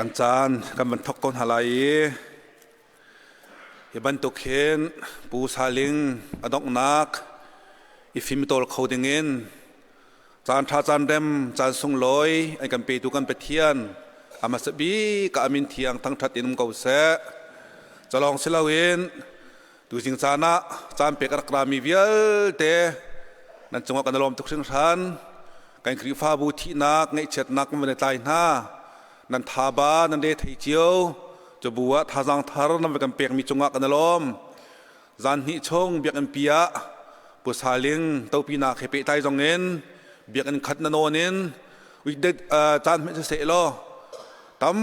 กันจานกันบรรทุกคนหลายบรรทุกเห็นปูซาลิงอดอกนักอีฟิมิโตลเขาดึงเงินจานท่าจานเร็มจานส่งลอยไอ้กันไปดูกันไปเทียนอามาสบีกับอามินเทียงทั้งทัดอินมเกาเสจะลองเสลาเวนดูสิงจานะจานเป็กรักรามีเวลเตนั่นจงว่ากันลมทุกสิ่งทันการครีฟ้าบูทีนักไงเช็ดนักมันในใจหน้านั่นทาบานั่นเดทไฮเจียวจะบัวท่าจังทาร์นั่นเป็นกันเป็กมีจงว่ากันลมจานนิชงเบียกันเปียปุสาลิงเต้าปีนักเฮเปไตจงเงินเบียกันขัดนโนนินวิเดจานไม่จะเสลอตั้ม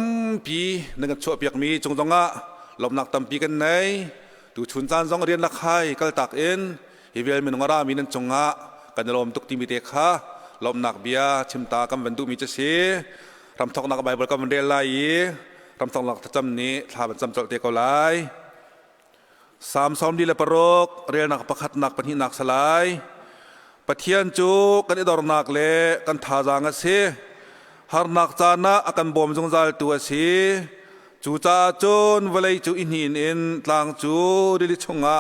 ปีนั่นกันชั่วเบียกมีจงอ่ะลมนักตั้มปีกันไหนดูชุนจานจงเรียนรักใครก็ตักเอ็นฮิเวลมินงรามีนั่นจงอ่ะกันลมตุกติมิเตค่ะลมนักเบียชิมตากันบรรดุมีจะเสียรำทอกนักใบบกันมันเดลัยรำทอกนักจำนี้ทาบจำจดเตกเอาไลสามซ้อมดีและปรกเรียนนักประคัดนักปนินักสลายปะเทียนจูกันอิดอร์นักเละกันทาจางเสียหานักจานะกันบ่มจงใจตัวเสียจูจ่าจนเวลัยจูอินหินอินตลางจูดิลิชงะ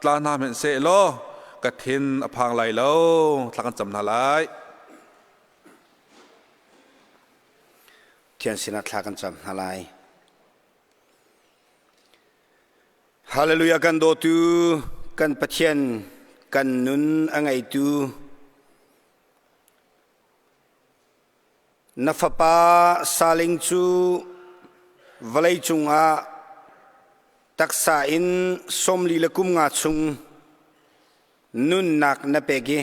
ตลานาเห็นเสลอกระทินอภังไหลเล่าทางกันจำนาไลเทียนสินัทลากันจำนาไลฮาเลลูยากันโดตูกันปะเทียนกันนุนอังไอตูนัฟปาซาลิงจูวลัยจุงอาตักษาอินสมลีลกุมงาจุงนุนนักนับเปกี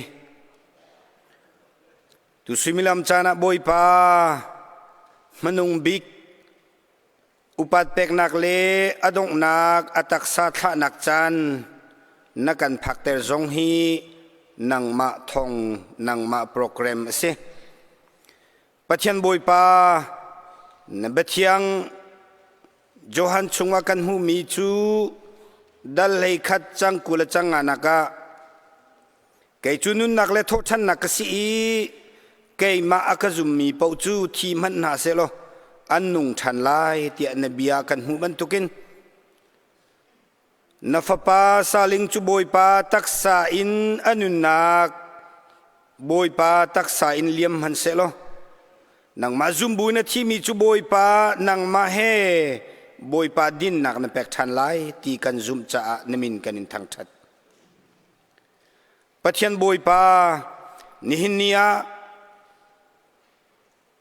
ตุสิมิลามจานะบอยปามนุงบิกอุปัตเปกนักเลอดงนักอตักษาทะนักจันนักันพักเตอร์จงฮีนังมาทองนังมาโปรแกรมเสปะเทียนบอยปานเบทียงโจฮันชงว่ากันหูมีจูดัลเลยขัดจังกุลจังอานักะไก่จุนุนนักเลทชันนักสีไก่มาอักจุมมีปูจูทีมันนาเซโลอันนุงชันไลเตียนเบียกันหูบันตุกินนัฟปาซาลิงจูบอยปาตักษาอินอนุนักบอยปาตักษาอินเลียมฮันเซโลนังมาจุมบุนที่มีจูบอยปานังมาเฮบอยปาดินนักนเป็กชันไลตีกันจุมจ่านมินกันอินทังชัดปะเทียนบอยปานิหินเนีย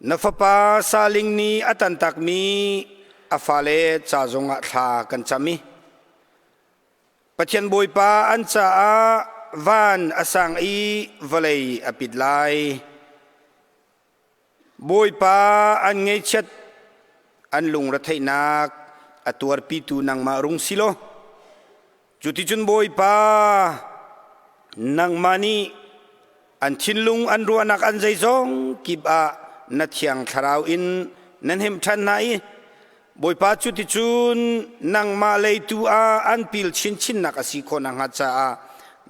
นัฟปาซาลิงนีอัตันตักมีอาฟาเลจาจงอัทากันจามีปะเทียนบอยปาอันจาวานอสังอีวลัยอปิดไลบอยปาอันเงยชัดอันลุงรัฐนักอตัวปีตูนังมารุงสิโลจุติจุนบอยปานังมานีอันชินลุงอันรัวนักอันใจจงกิบะนัดเทียงคาราวอินนันเห็มทันไหนบอยปาจุติจุนนังมาเลยตัวอันปิลชินชินนักสิโคนังฮัจจา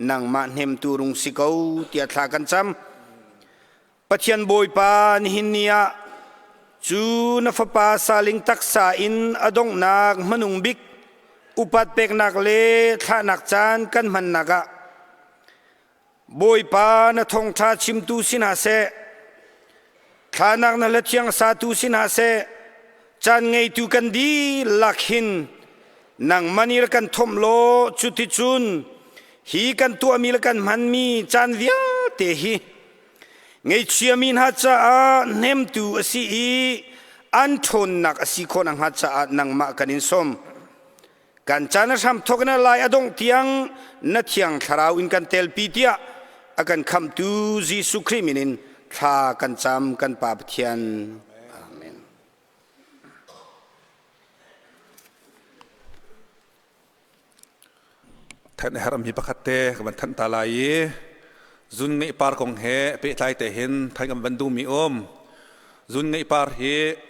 นังมาเห็มตูรุงสิเขาเตียทากันจำปะเทียนบอยปานิหินเนียจูนัฟปาซาลิงตักษาอินอดงนักมนุงบิกอุปัตเปกนักเลท่านักจานกันมันนักะบอยปานทงทาชิมตูสินาเซทานักนั่นละเทียงสาตูสินาเซจันไงตูกันดีลักหินนังมันนี่ละกันทมโลจุติจุนฮีกันตัวมีละกันมันมีจันเวียเตฮีไงเชียมินฮัจจาเนมตูอสีอันทนนักอสีคนนังฮัจจานังมากันอินสมกันจานทำทกนัลลายอดงเทียงนัดเทียงคาราวอินกันเตลปีเตียอากันคำตูจีสุคริมินินทากันจำกันปาบเทียนอาเมนท่านฮารัมฮิปะคัตเตกับท่านตาลายจุนไงปาร์กงเฮเปิดไลเตหินท่านกับบันดูมีจุนไงปาร์เฮ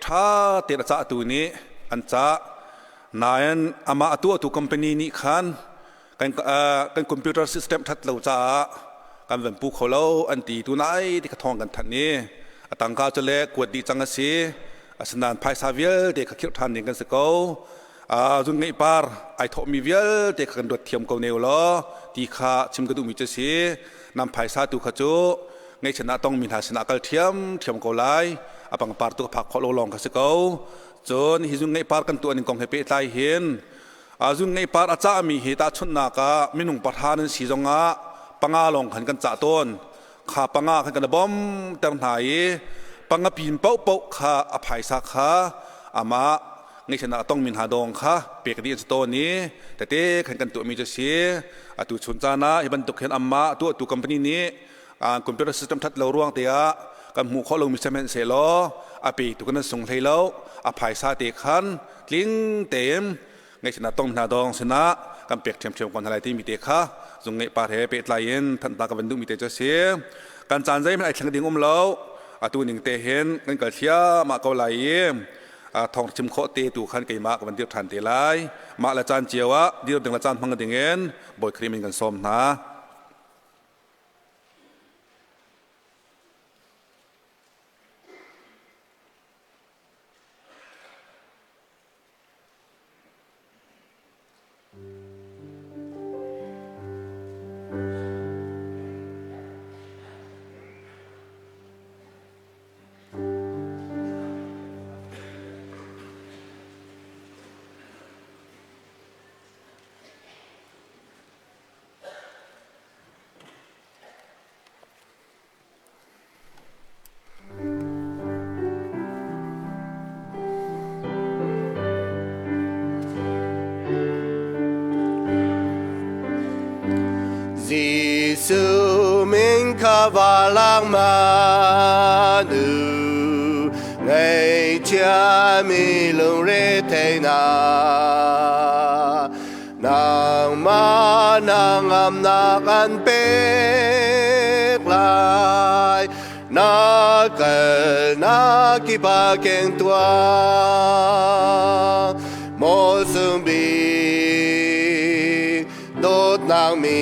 ท่าเตระจ่าตัวนี้อันจ่านายนอามาตัวตุคอมพานีนี้ขันกันคอมพิวเตอร์ซิสเต็มทัดเราจ่ากันเป็นผู้เขาเล่าอันตีตัวไหนที่กระทองกันทันนี้ตั้งก้าวจะเล็กกวดดีจังสี สนานภายสาวิลเด็กคิดทันยังกันสกจุงไงปาร์ไอทอมีวิลเด็กกันดดเทียมเกาเนวล้อตีขาชิมกระดูมิจสีนำภายสาตุขจูไงชนะต้องมีหาชนะกัลเทียมเกาไลอปังปาร์ตุกผักขอลองกันสกจนฮิจุงไงปาร์กันตัวนึงกองเฮเปตไลเห็นจุงไงปาร์อาจารย์มีเหตุชนนากะมินุงประธานสีจงะปังอาลงขันกันจ่าต้นข้าปังอาขันกันบอมเติมไหนปังปีนเป้าเป้าข้าอภัยสักข้าอามาในชนะต้องมินหาดองข้าเปียกดีอันสโตนี้แต่เต้ขันกันตัวมีจะเสียตุชนจานะที่บรรทุกเห็นอามาตัวคอมพานีนี้คอมพิวเตอร์ซิสเต็มทัดเราร่วงเตียกันหมู่ข้อลงมีเซมเมนเซลอปีตุกันส่งให้เราอภัยสาเตขันลิงเต็มในชนะต้องมินหาดองชนะกันเปียกเทียมก่อนอะไรที่มีเตะข้าจงไงปาเทเปิดไลน์ทันตากับบันดุมีเตจะเสียการจานใจมันไอ้เชิงดิ่งเราตัวหนึ่งเตเห็นกันกับเชียมาเกาไหลทองชิมโคเตตูขันไก่มากับบันเดียวทันเตไลมาละจานเจียวะเดียวถึงละจานพังกันดิ่งเงินบ่อยครีมินกันส้มนะGiêsu minh khá và lang ma nữ ngày cha mi lung rê thế na nàng ma nàng âm nạc ăn bếc lại na cờ na kỳ ba kênh tua mô sương bì đốt nàng mình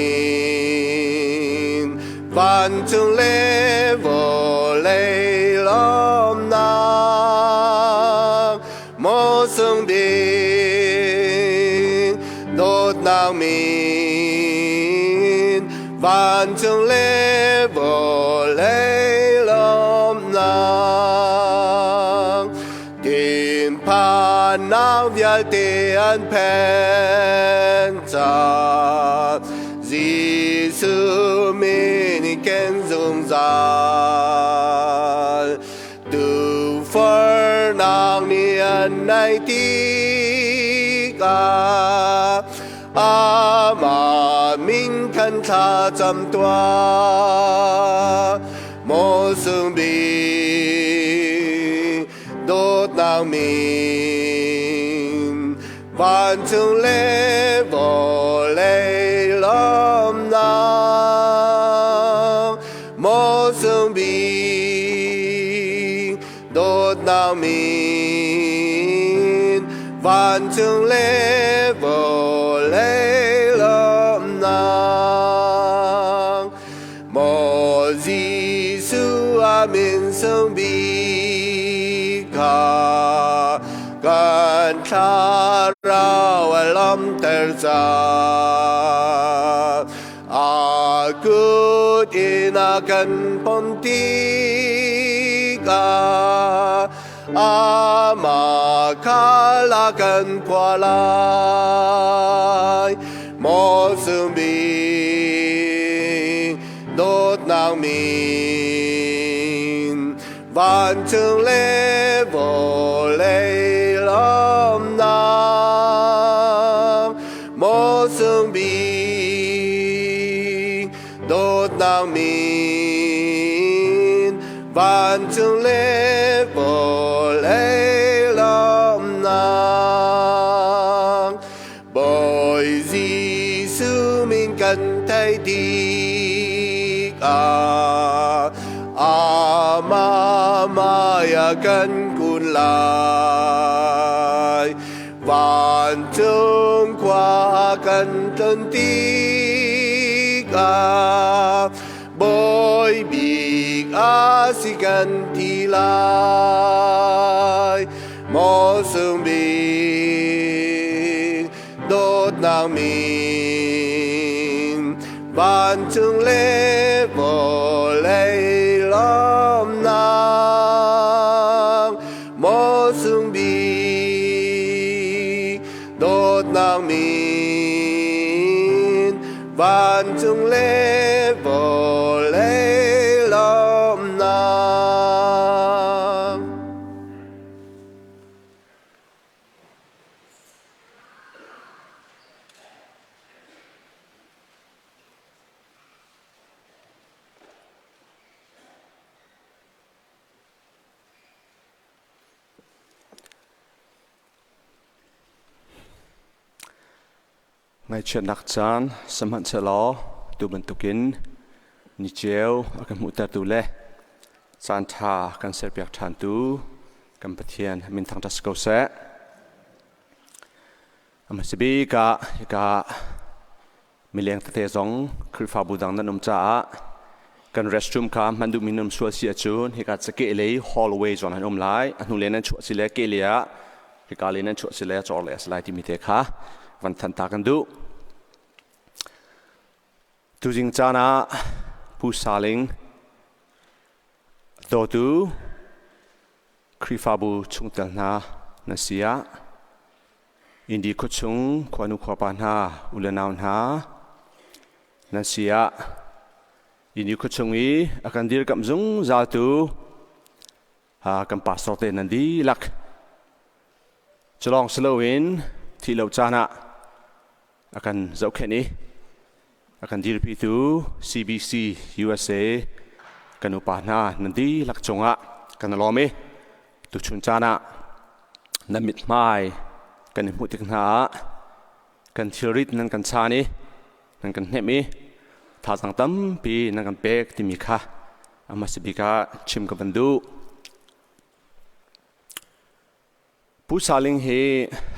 văn chung lễ vô lễ lom nàng mô sương bình đốt nàng mình văn chung lễ vô lễ lom nàng tìm pan nàng vial tiền pen cha Giêsu mình kén dùng gian từ phở nàng niên này tí cả mà mình khăn tha chăm toa mô sương bình đốt nàng mình văn chung lễ vô lễ lom nàng mô sương bình đốt nàng mình văn chung lễ vô lễ lom nàng mô Giêsu amen sương bình caกันทาเราลำเตอร์จาอากุดินากันปนติกาอามาคาลากันพวาลายมอสุบีโดดนางมีวันจึงเลโวเลlom nam mô sương bình đốt nàng min văn chương lễ vô lễ lom nam bởi Giêsu mình cần thay đi cả Maya cần cun lại vạn chương qua cần tân tí cả bôi bị á si cần thì lại sương bình đốt nàng mình van chứng lễ vô lấy lom nàng mô sương bình đốt nàng mình van chứng lễ vô lấy lom nàng. Ngay chuyện đặc trán, xâm hận sẽ lo, tù bần tù kín, nhị chéo, ở cái mũ tà tù lệ. Chán thà, cần sẽ biạc thàn tù, cần bật hiền, mình thăng tas cầu sẽ. Mà sẽ bị cả mình liang tê giống, khử phá bù đăng nâng trả. Cần restroom cả, mình đủ mình nâng xua xịa chun, hi cả sẽ kê lấy hallway dọn hành lại, anh hùng lên anh chuột xì lệ kê lìa, hi cả lên anh chuột xì lệ cho lệ xì lại tìm tê khá. Văn thân ta cần đủ. Tu dinh cha na pu saling do tu krifabu chung tel na nasia indi ko chung kwanu khwapan ha ulanaun ha nasia indi ko chungi akan dir kam zung zal tu ha kam pastor te nandi lak chlong slowin thi lo cha na akan zau kheni akan dirpi tu CBC USA kan upana nanti lak chonga kan lomi tu chunchana namit mai kan mutik na kan thirit nan kan chani nan kan hemi tha sang tam pi nan kan pek ti mi kha amasibika chim ka bandu pu saling he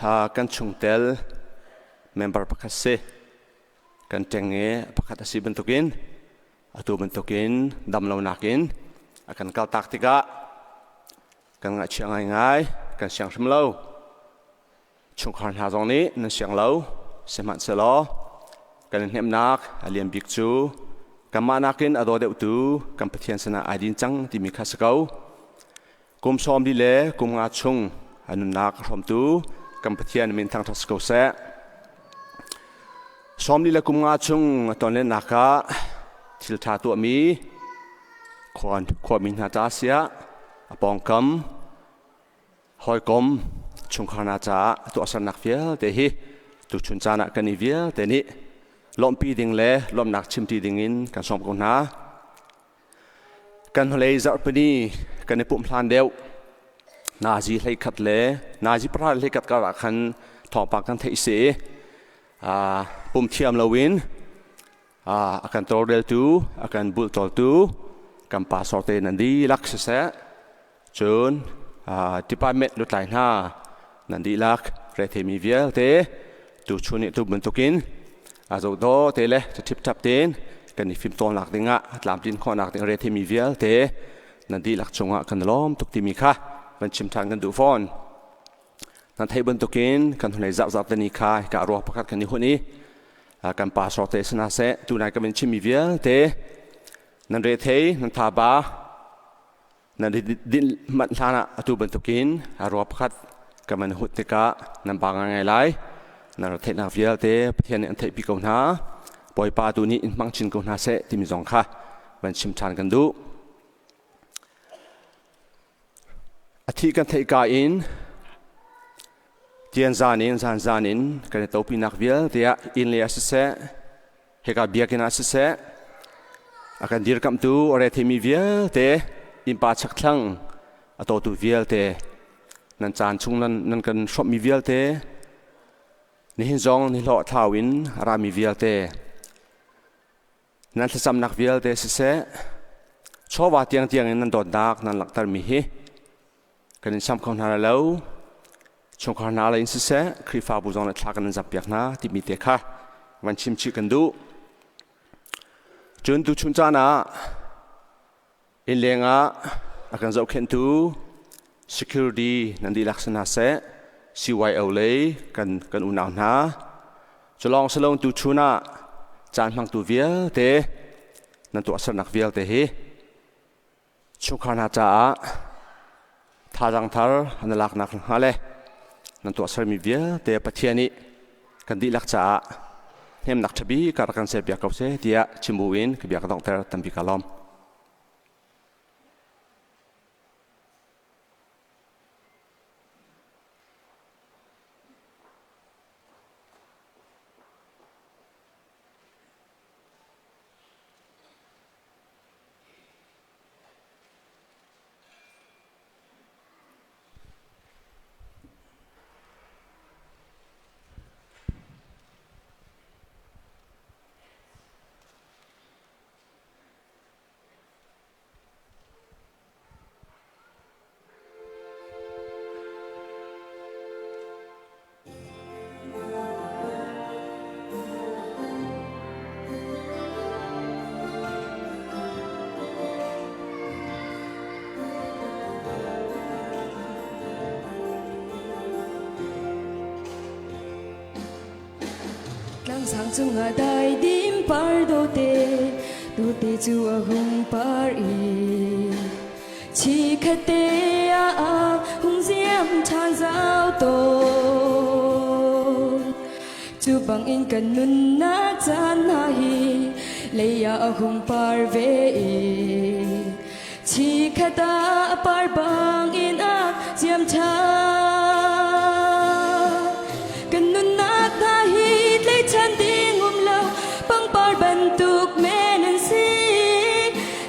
ha kan chungtel member pakase kan tenge pakat asi bentukin atu bentukin damlo nakin akan kal taktika kan ngai chiang ngai kan siang semlo chungkhan ha zong ni nan siang lo semat selo kan hem nak aliam bikchu kama nakin ado de tu kan pathian sana adin chang ti mi khasakau kum som di le kum nga chung anun nak rom tu kan pathian min thang thasakau se som li la kum nga chung ton le naka thil tha tu mi khwa min ha ta sia apong kam hoi kom chung khana cha tu asan nak fiel te hi tu chun cha na kan viel te ni lom pi ding le lom nak chim ti ding in kan som ko na kan holei zar pani kan pum hlan deu na ji hlei khat le na ji pra hlei kat ka ra khan thong pa kan thei se pum thiam lawin akan tordel tu akan bul tol tu kan pa sorte nandi lak se chun department lu tai na nandi lak rethemi vial te tu chuni tu bentukin azo do te le tip tap ten kan ifim ton lak dinga atlam tin khon lak ding rethemi vial te nandi lak chunga kan lom tuk ti mi kha ban chim thang kan du phone nan thai bentukin kan hunai zap zap tani kha ka ro pakat kan ni huni kan pa sorte sna se tu nai kan chim mi vial te nan re thei nan tha ba nan din man thana atu bentukin ro pakat kan man hut te ka nan ba ngai lai nan thei na vial te pathian an thei pi ko na poi pa tu ni mang chin ko na se ti mi zong kha ban chim than kan du athi kan thei ka in tian zanin kan to pi nak vial te in le ase heka biakin ase akan dir kam tu ore themi vial te in pa chak thlang ato tu vial te nan chan chung nan kan shop mi vial te ni hin zong ni lo thawin ra mi vial te nan thasam nak vial te se chowa tiang nan dot dak nan lak tar mi hi kan sam khon ha lo chung khon na la in se krifa bu zong la thak nan zap yak na ti mi te kha wan chim chi kan du chun tu chun cha na in lenga akan zau khen tu security nan di laksana se สิไว้เอาเลยกันอุณาวนาจะลองสลองตูชูน่าจานมังตูเวียเตนั่นตัวสนักเวียเตเฮชุกขานาจ้าท่าจังทาร์อันลักนักฮาเลนั่นตัวสมีเวียเตปะเทียนีกันดีลักจ้าเฮมนักทบีการกันเสียเบียกับเสียเดียชิมบูวินกับเบียกต้องเตอร์ตัมบิกาลอม Lang sang chung a dai dim par do te chu a hung par i chi khate a hung diam chan giao to chu bang in kan nun na chan na hi le ya a hung par ve i chi khata par bang in a diam cha kan nun na ta hi chan tiếng lâu băng par ban tuk men an si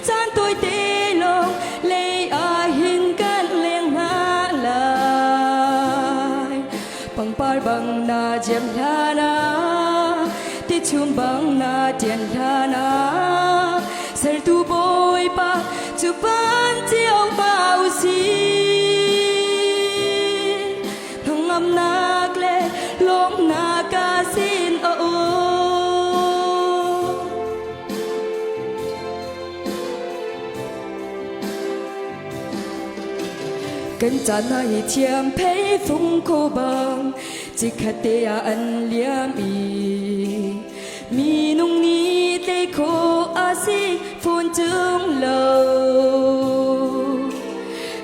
chan tôi tê long lê a hin kan leng ha lai băng par băng na jem la na ti chum băng na tian la na sel tu boy pa chu ban chiao bao si thong am na kle long na ka sinกันจานในเทียมเพยฟุ้งโคบางจิกเตียอันเลียมีมีนุ่งนี้เตโคอาซีฟูนจึงเล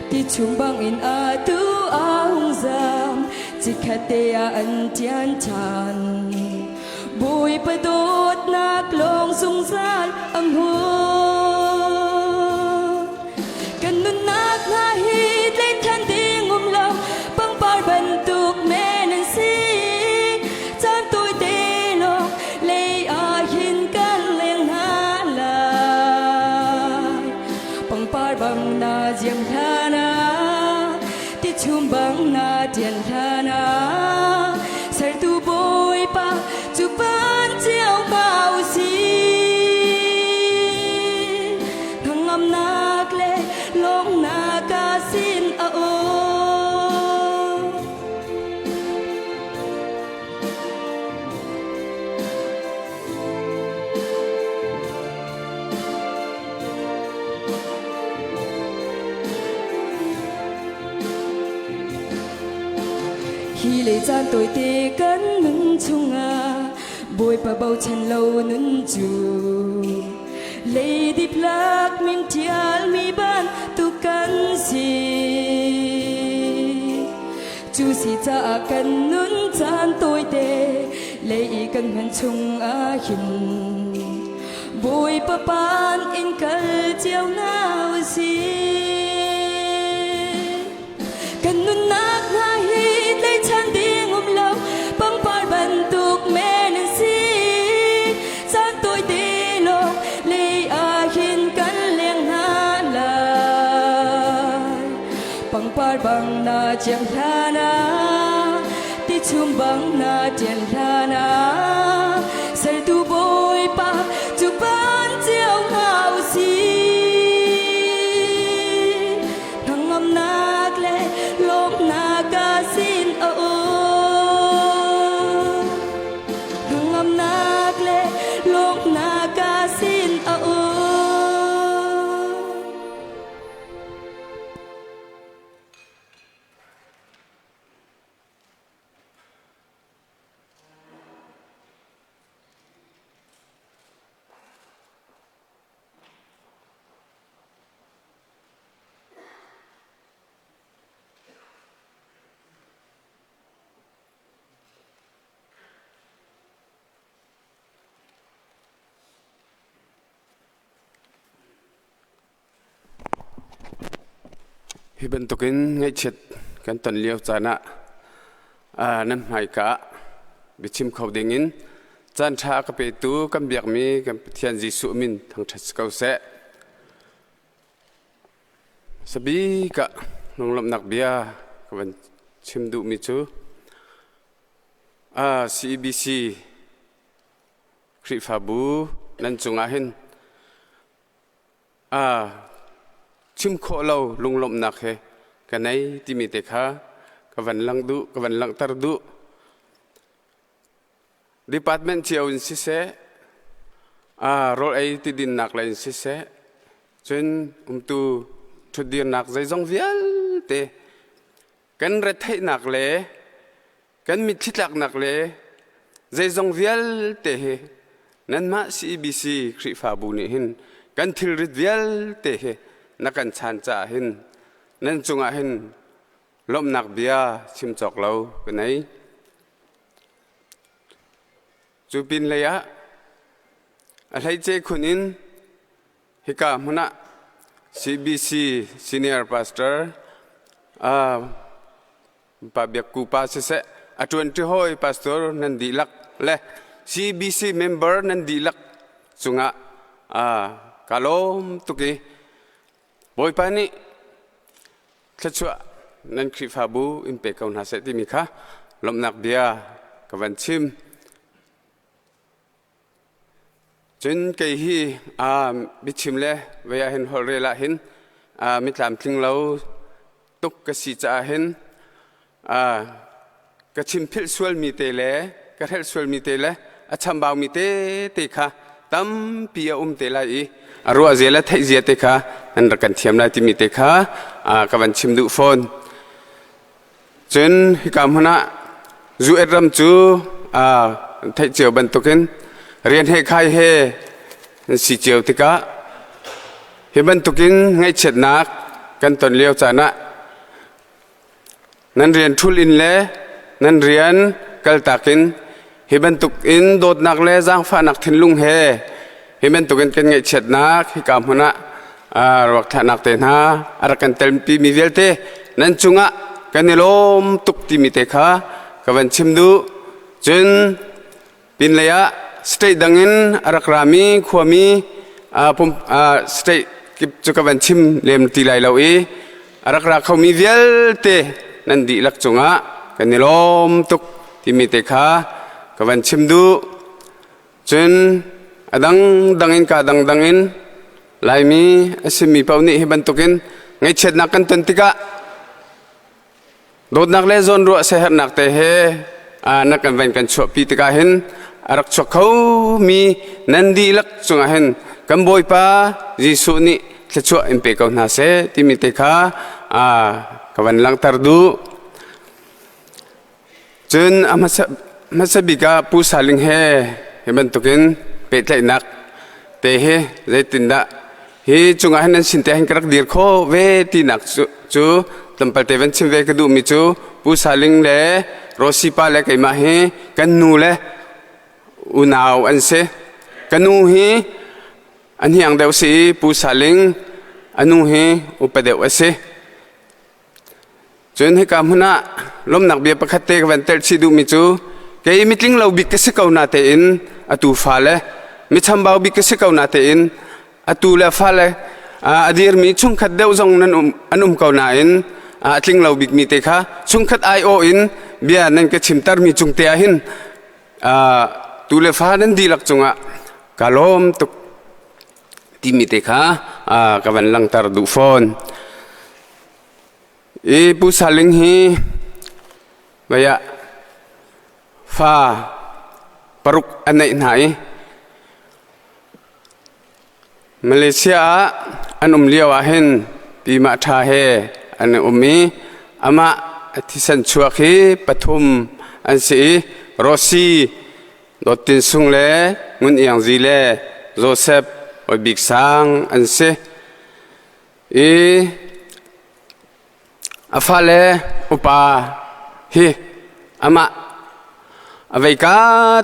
ติชุมบางอินอาตูอาหงซามจิกเตียอันเทียนชันบุยประโดดนักลงสุงสารอังหัวกันนุนนักนาฮีทันทีงุมลำปังปาร์บันตุกแม่นันซีจานตัวเตลงเลยอาหินกันเลี้ยงหาลายปังปาร์บังนาเจียมทานาติชุมบังนาเจียนทานาเสร์ตูบอยปาจูบันเจียวบ่าวซีทั้งอำนาจเล่ลงนากาสินkhi lấy gian tôi tê cắn nâng chung à bồi bà bầu chân lâu nâng chù lấy đi plak min tial mi ban tu kan si chu si cha kan nun chan tôi tê lấy kan nâng chung à hin bồi bà ban in kal chiao nào si kan nun nak na hi lấy chan tiếng lâu băng par ban tuk men si chan tôi tê lo lấy a hin kan leng na lai băng par băng na chiang la na ti chum băng na tian la na sel tu boy pa tu ban chiao hao si thang am nak le long na ka sin thang am nak le long na ka sin hi ben tokin ngai chet kan ton liao chana nan mai ka bichim khodingin chan tha ka pe tu kam biak mi kam thian jisu min thang thas kau se sabi ka nonglam nak bia ka ban chim du mi chu CBC khri fa bu nan chunga hin chim kho lo lunglom nak he kanai ti mi te kha ka van lang tar du department chiao in si se role ai ti din nak la in si se chen tu thudir nak zai jong vial te kan re thai nak le kan mi thitlak nak le zai jong vial te he nan ma CBC khri fa bu ni hin kan thil rit vial te he nakan chan cha hin nan chunga hin lom nak bia chim chok lo kanai chu pin le ya alhai che khunin hika muna CBC senior pastor pa biak ku pa se a 20 hoi pastor nan di lak le CBC member nan di lak chunga kalom tuki boy pani thachua nan khri fa bu impe kaun ha se ti mi kha lom nak bia ka van chim chen ke hi bichim le we ya hin hol re la hin mi tlam thling lo tuk ka si cha hin ka chim phil sual mi te le ka hel sual mi te le a cham baw mi te kha tam pia te la i aro azela thai zia te kha an rakan thiam la ti mi te kha ka van chim du phone chen hi kam hana zu eram chu thai cheu ban token rian he khai he si cheu te ka he ban token ngai chet nak kan ton leo chana nan rian thul in le nan rian kal takin he ban tuk in dot nak le jang fa nak thin lung he he ban tukin kan ngai chet nak hi kam huna rak tha nak te na ar kan tel pi mi velte nan chunga kan lom tuk ti mi te kha ka van chim du chen pin le ya stay dangin arak rami khwami pum stay kip chu ka van chim lem ti lai lo e arak ra khau mi velte nan di lak chunga kan lom tuk ti mi te kha ka van chim du chen adang dangin ka dangin lai mi asimi pauni hi ban tokin ngai chet nak kan tontika dot nak le zon ro se her nak te he nak kan van kan chho pi tika hin arak chho khau mi nandi lak chunga hin kam boi pa jisu ni thcho impe ko na se ti mi te kha ka van lang tar du chen amasabiga pu saling he ban tokin pe tlai nak te he zai tin da hi chunga han sin te han krak dir kho ve ti nak chu tampal te ven chim ve ka du mi chu pu saling le rosi pa le kai ma he kan nu le unaw an se kanu hi an hiang deu si pu saling anu hi upadeu ase chun he kam huna lom nak bia pakhat te van tel si du mi chu ke mitling lo bik ke se kau na te in atu fa le mi chambau bi ke se kau na te in atu la fa le adir mi chung khat deu jong nan anum kau na in atling lo bik mi te kha chung khat ai o in bia nan ke chim tar mi chung te a hin tu le fa nan di lak chunga kalom tuk ti mi te kha ka van lang tar du phone e pu saling hi baya fa paruk anai nai Malaysia an liawa hen pi ma tha he an ummi ama thisan chuakhi pathum an si rosi dotin sung le ngun yang zi le Joseph oi big sang an se e afale upa hi ama avaika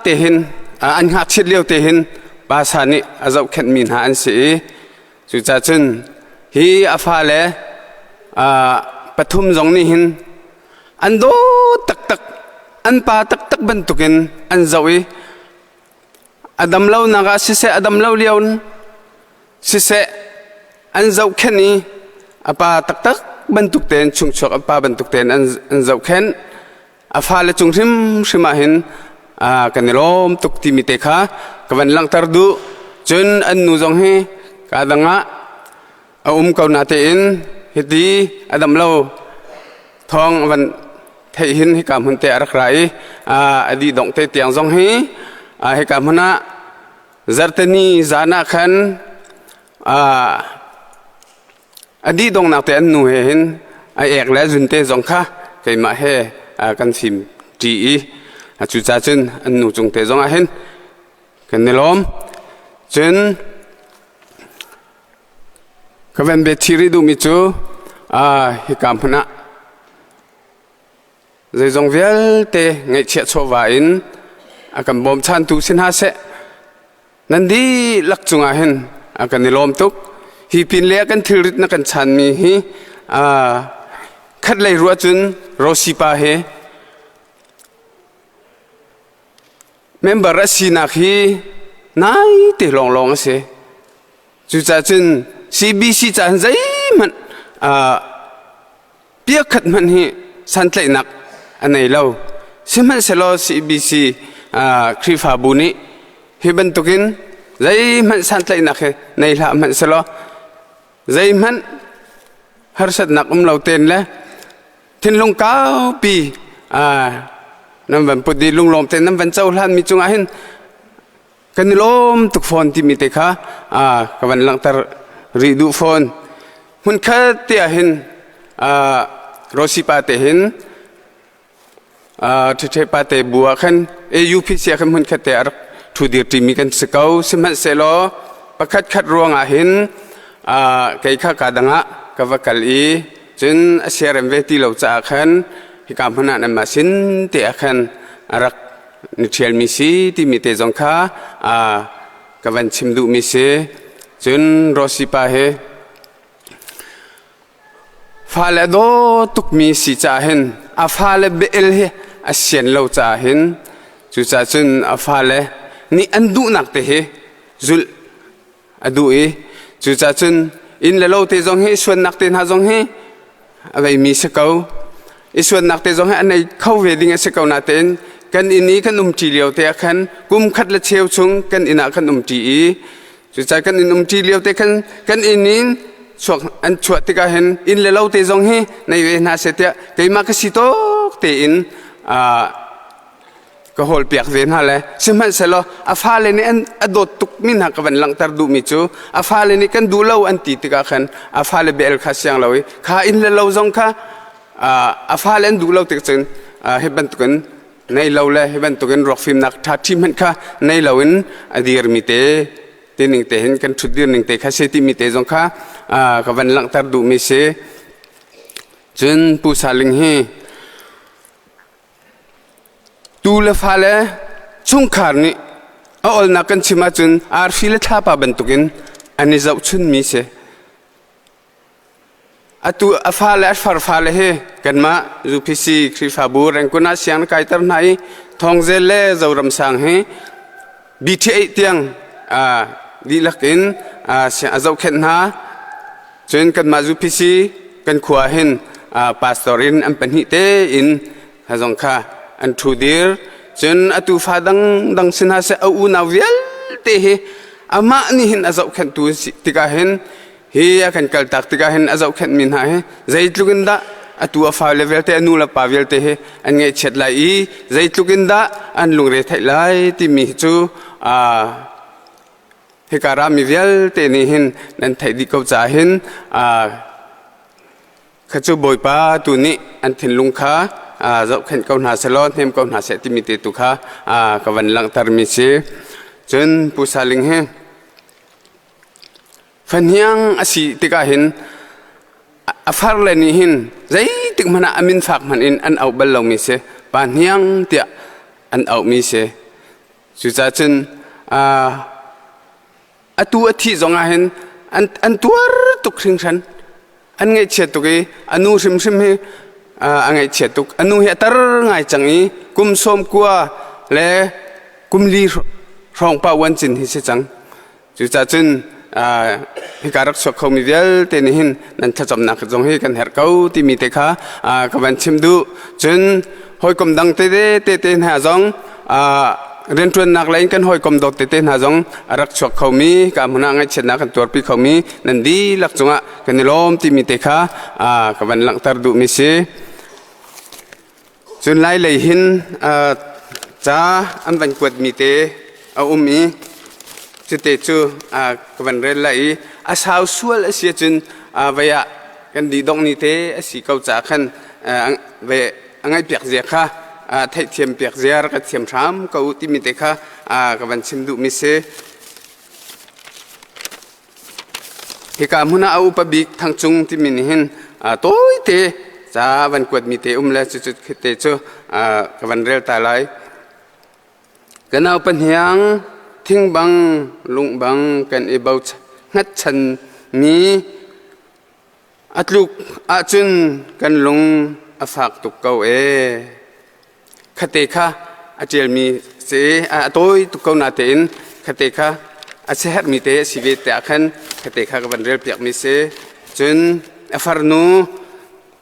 te hin an ha chit leo te hin ba sa ni azau khen min ha an si chu cha chun hi afale ปฐุมจงนี่หินอันโดตักอันปาตักบรรทุกินอันเจ้าอดัมเล่านักสิเสอดัมเล่าเลี้ยวนสิเสอันเจ้าแค่นี้อปาตักบรรทุกเต็นชุงชกอปาบรรทุกเต็นอันเจ้าแค่นอาฟ้าเลจุงริมมาหินกันนิลมตุกติมิเตค่ะกันลังตรดูจนอันนูจงให้กาดังะเขานาเตอินฮิดีอดัมเล่าทองวันเทียนให้การมันเตะรักไรอดีดงเตะเตียงจงให้การมันนะจัตนีจานาขันอดีดงนักเตะนูเห็นเอกและจุนเตะจงค่ะใครมาให้กันฟิมจีจุดจ้าจนอันนูจงเตะจงเห็นกันนิลมจนก็เป็นเบทีริดูมิจูให้การมันนะใจจงเวลเตะไงเชี่ยชวาอินกันบอมชันตุสินหาเสนันดีลักจงเห็นกันนิลมตุกฮีปินเลี้ยกันทิริตนักกันชันมีฮีขัดเลยรัวจนโรสิปาเฮเมมเบอร์สีนักฮีนายเตะลองเสจุดจ้าจนCBC จานใจมันเปียกขัดมันฮีสันเตนักอันไหนเล่าสิมันเสลอ CBC ครีฟาบุนีฮิบันตุกินใจมันสันเตนักในละมันเสลอใจมันฮาร์สัดนักเราเต้นแล้วทิ้งลงก้าวปีน้ำวันพุดดีลุงลมเต้นน้ำวันเจ้าล้านมีจงอาหินกันลมตุกฟอนที่มีเตะค่ะกันลังตรรีดูฟอนหุ่นแค่เตียหินโรสิปาเตหินเทปาเตบัวขันUPเสียขันหุ่นแค่เตียทุดีที่มีกันสเกาสิมันเซลประคัดรวงอาหินไก่ข้ากาดังะกวกัลอีจนเสียร์เวทีเหล่าจากขันที่การพนันมาสินเตียขันรักนิเชียลมิซีที่มีเตจงค้ากวันชิมดูมิเซจนโรสิปาเฮฟาเลโดตุกมีสิจ่าเห็นฟาเลเบลเฮเสียนเหล่าจ่าเห็นจุจ่าจนฟาเลนี่อันดูนักเตะจุลอดูจุจ่าจนอินเลโลเตจงเฮส่วนนักเตะหาจงเฮอะไรมีสเกาส่วนนักเตะจงเฮอันไหนเข้าเวดิ่งสเกานาเตนกันอินนี้กันจีเลียวเตะขันกุมขัดละเชียวชงกันอินากันจีจุดใจกันอินจีเลียวเตะกันอินนี้ช่วงอันช่วงที่กันเห็นอินเลวเตะจงเฮในเวน่าเสียเตะแต่มาก็สิโตเตะอินก็หอลเปียกเวนฮะเลยสิมันเสร็จแล้วฟ้าเลนี่อันอดตุกมินหักกันหลังตรดูมิจูฟ้าเลนี่กันดูเล่าอันตีติกันขันฟ้าเลเบลข้าเสียงเราข้าอินเลวจงข้าฟ้าเลนดูเล่าติดจนเฮบันตุกันในเราเลยเฮบันตุกันรอกฟิล์มนักทัดที่มันข้าในเราอินอดีตมิเตตีหนึ่งเตเห็นกันชุดเดียวหนึ่งเตข้าเสติมิเตจงข้ากันหลังตรดูมิเสจนผู้สาลิงเฮตูเลฟ้าเลช่วงขานี่เอาอลนักกันชิมาจนอาร์ฟิลท่าปะบรรทุกินอันนี้จะชุนมีเสตูฟ้าเลฟ้าเลเฮกันมาจูพิซีคริฟาบูรังกุนาเสียงไกตร์ไหนทองเจเล่จะรำสังเฮบีทีเตียงดีลักอินเสียงจะเข็นหาจนกันมาจูพิซีกันขวาเห็นพาสตอรินอันเป็นหิเตอินฮะจงค่ะอันทูดีร์จนอตูฟ้าดังสินหาเสอูนาเวลเตะอามานี่เห็นอาจจะเข็นตัวติกาเห็นเฮียกันกัลตักติกาเห็นอาจจะเข็นมินหาใจลุกินดาอตูฟ้าเลเวลเตะนูละปาเวลเตะอันเงี้ยเช็ดไหลใจลุกินดาอันลุงเรทัยไหลที่มีจูเฮการามีเวลเตะนี่เห็นนั่นไทยดีเขาจะเห็นข้าจูบอยป้าตัวนี้อันถิ่นลุงค้าจะเห็นเขาหน้าเสลอนเห็นเขาหน้าเสติมิเตตุค่ะกับวันหลังตารมิเสจนผู้สาลิงเฮฟันยังอาศัยติกาเห็นฟ้าเลนี่เห็นใจติกมันอามินฝากมันอินอันเอาเบลล์มิเสปานยังเตียอันเอามิเสสุดท้ายจนตัวที่จงเห็นอันตัวตุกสิงฉัน อันไงเฉียดตุกีอนุชิมให้อันไงเฉียดตุกอนุเฮตร์ไงจังอีกุมสมกัวและกุมลีรองป่าวันจินที่เสจังจุดจุนพิการรักษาเขามีเดียลเตนิหินนั่นถ้าจำนักจงให้กันเหรเขาที่มีเตค่ะกับวันชิมดูจนหอยกำดังเตเตหาจงเรียนชวนนักเล่นกันหอยกำดเตหาจงรักษาเขามีกับมันง่ายเช่นนักตัวปีเขามีนั่นดีลักจงกันนิลมที่มีเตค่ะกับวันหลังตรดูมิเสจนไล่เลยหินจ้าอันวันกวดมีเตเอามีจุดเตจูกับวันเรียนเลยสาวสวยเสียจนวัยกันดีดงนี่เตสิเขาจะขันวัยไงเปียกเสียค่ะไทยเทียมเปียกเสียรักเทียมช้ำเขาที่มีเตค่ะกับวันชิมดูมิเสเหตุการณ์มุนาอุปบิกทางจุงที่มีนี่เห็นตัวเตจ้าวันกวดมีเตแล้วจุดเตจูกับวันเรียนตายเลยกันเอาปัญหาทิ้งบังลุงบังกันเอบางัดฉันมีอัตลุกอาจุนกันลงอาฝากตุกเกาคเตค่ะอาเจลมีเสตัวตุกเกานาเตนคเตค่ะอาเซฮัดมีเตสิเวตอาคันคเตค่ะกับวันเรียลเปียกมีเสจนอาฟาร์นู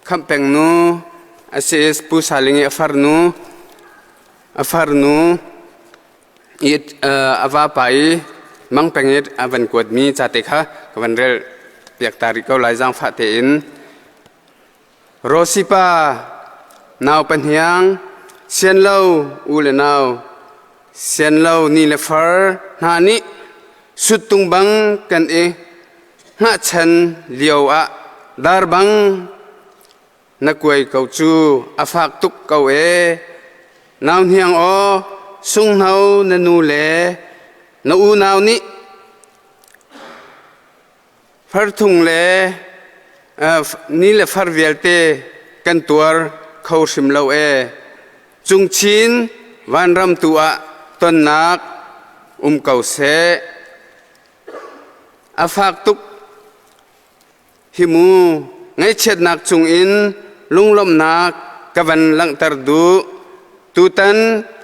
คำแปงนูอาเซสปูซาลิงอาฟาร์นูอีดอว่าไปมังเป็งอีดวันกวดมีจัดเตค่ะกับวันเรียลเปียกตาริกเอาไหลจังฟาเตอินโรซิปานาวเป็นเฮียงเซียนเล่าอูเลนาวเซียนเล่านี่เลฟาร์นานี่สุดตุงบังกันงะฉันเลียวดาร์บังนักวยเกาจูอาฝากตุกเกานาวเฮียงสุงเฮาเนนูเลนูนาวนี้ฟาร์ทุงเลนี่เลฟาร์เวลเตกันตัวเขาชิมเลาจุงชินวันรำตัวต้นนักเก่าเสอาฝากตุกหิมูไงเช็ดนักจุงอินลุงลมนักกวันลังตรดูตูตัน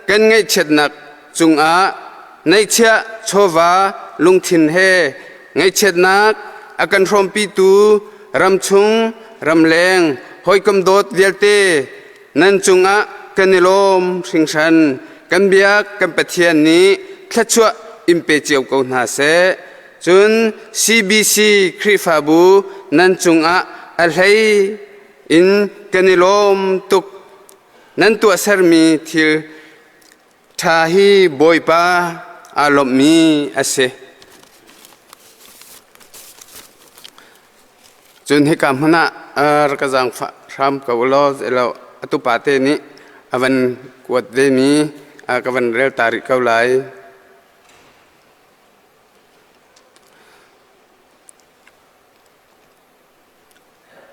กันไงเช็ดนักจุงในเชื่อโชวาลุงทินเฮไงเช็ดนักอากันรอมปีตูรำชุงรำแรงหอยกำโดดเวียลเตนั่นจุงกันนิลมสิงชันกันเบียกกันปะเทียนนี้แค่ชั่วอิมเปเจียวกนาเสจน CBC คริฟาบูนั่นจุงอะไรอินกันนิลมตุกนั่นตัวเสรมีทิลทาฮีบอยปาอารมมีอาเซจนให้การพนักกระจังฟรำกับลอสเราตุปาเตนี้วันกวดเดมีกับวันเรลตาริเข้าไหล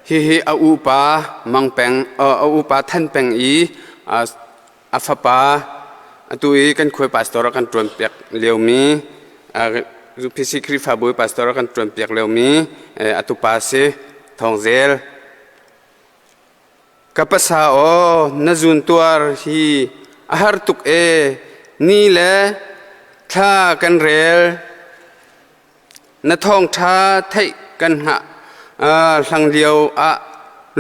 ฮิอาอูปามังแปงอาอูปาท่านแปงอาฟปาตุยกันคุยปัสตอร์กันตรวจเปียกเลี้ยวมีรูพิสิคริฟาบุยปัสตอร์กันตรวจเปียกเลี้ยวมีตุปาเซทองเซลกับภาษานาจุนตัวฮีอาหารตุกนี่แหละท่ากันเรลนาทองท่าไทยกันหะหลังเดียว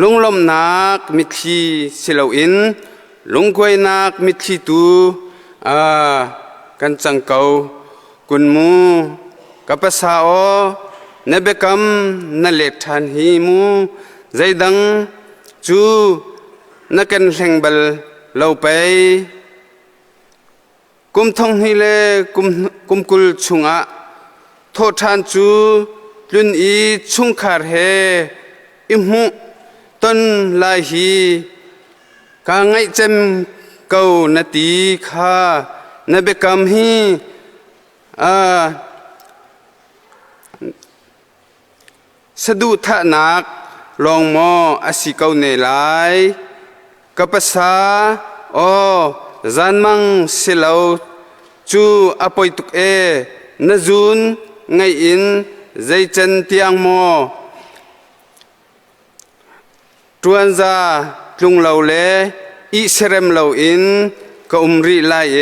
ลุงลมนักมิทีเสลาอินลุงกวยนักมิทีตูกันจังเกากุนมูกับภาษานเบกัมนเล็กทันฮีมูใจดังจูนักกันแห่งบลเราไปกุมทองฮิเลกุมกุลชุงโทษทันจูลุนอีชุงขาร์เฮอิมุต้นลาฮีกางไงเจมเกานาตีข้านเบกัมฮีสะดุทะนักลองมออาศิเกาเนลายกับภาษาจันมังเสลาจูอปอยตุกนจุนไงอินใจจันเตียงโม ตรวนซาลุงเราเลอิเซเรมเราอินก็รีไลเอ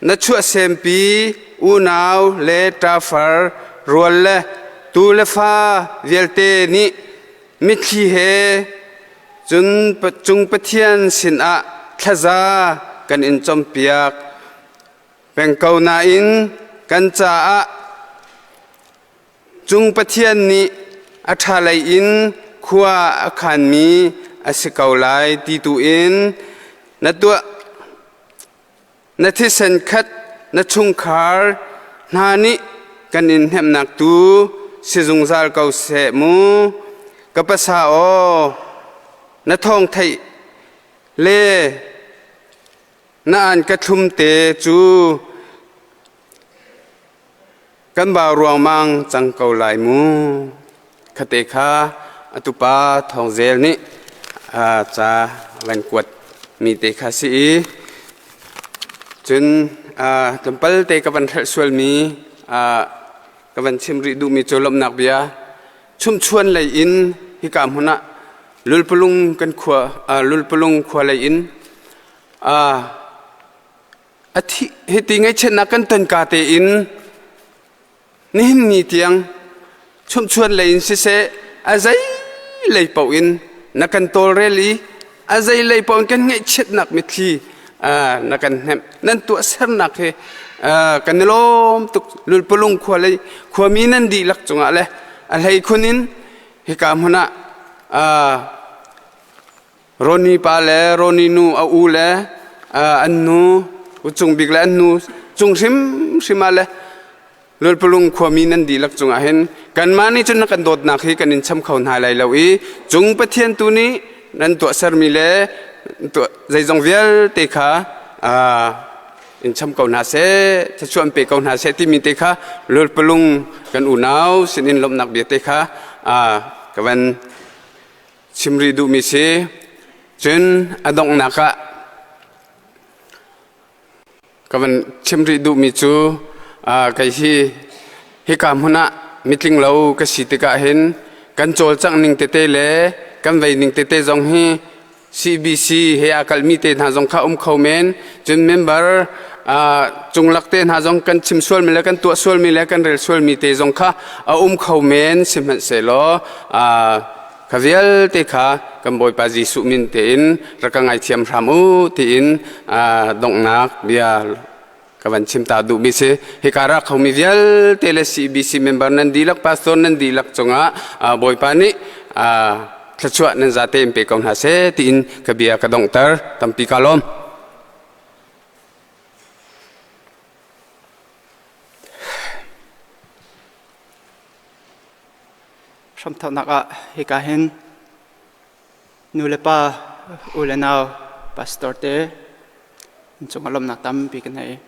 นัชชัวเซมปีอูนาวเลตราฟาร์รัวเลตูเลฟ้าเวลเตนิมิทีเฮจุงปะเทียนสินอะทะซากันอินจอมเปียกเป็นเกานาอินกันจ้าจุงปะเทียนนี้อัฐาไลอินขัวอาคารมีอาศัยเกาไลตีตูอินนัดตัวนัดที่เซนคัดนัดชุงคาร์นานิกันอินเฮมนักตูสิจุงซาลเกาเสมูกับภาษาโอนัดทองไทยเล่นานกระทุมเตจูกันบ่าวรวงมังจังเกาไหลมูคเตคาอตุปาทองเซลนี่จะวันกวดมีเตคาสีจนจำเปิลเตกับวันสวลมีกับวันชิมริดูมีโจลมนักเบียชุ่มชวนไหลอินฮิกามหุนะลุลปลุงกันขวลุลปลุงขวไหลอินอาทิเหตุไงเช่นนักกันตันกาเตอินนี่นี่เตียงชุ่มชวนเลยอินสิเสอาศัยเลยเป่าอินนักกันโตเรลีอาศัยเลยเป่ากันไงเช่นนักมิทีนักกันเห็นนั่นตัวเส้นนักเฮกันล้มตุกลุลปลุงขวเลยขวมีนั่นดีลักจงอะไรอะไรคนนินเหตุการณ์นั้นโรนีปาเลโรนีนูอูเลอันนูจงบิกและอันนูจงซิมอะไรลุลปลุงขวามีนันดีลักจงอาเห็นกันมานี่จนนักกันโดดนักให้กันอินช้ำเขาหายไหลเราอีจงปะเทียนตัวนี้นั่นตัวเสร์มิเลตัวใจจงเวลเตคะอินช้ำเขาหาเสจะชวนไปเขาหาเสที่มีเตคะลุลปลุงกันอุณาวสินินลมนักเบียเตคะกันชิมรีดูมิเสจนอดงนักกันชิมรีดูมิจูcái hi cảm huna meeting lâu cái sự tích cả hen kan chol chang ning tete le kan vei ning tete jong hi CBC he akal mi te na jong kha khau men chun member chung lak te na jong kan chim sol mi le kan tu sol mi le kan rel sol mi te jong kha khau men sim han se lo kavial te kha kan boy pa ji su min te in rakangai thiam ramu te in dong nak bia kawan cimta du bise hikara kami vial tele CBC member nandilak pastor nandilak conga boy pani kecuali nanzate impe kaun hase tin kabia kadongter tampi kalom samtau naka hikahin nulepa ulenau pastor te congalom natam pikanai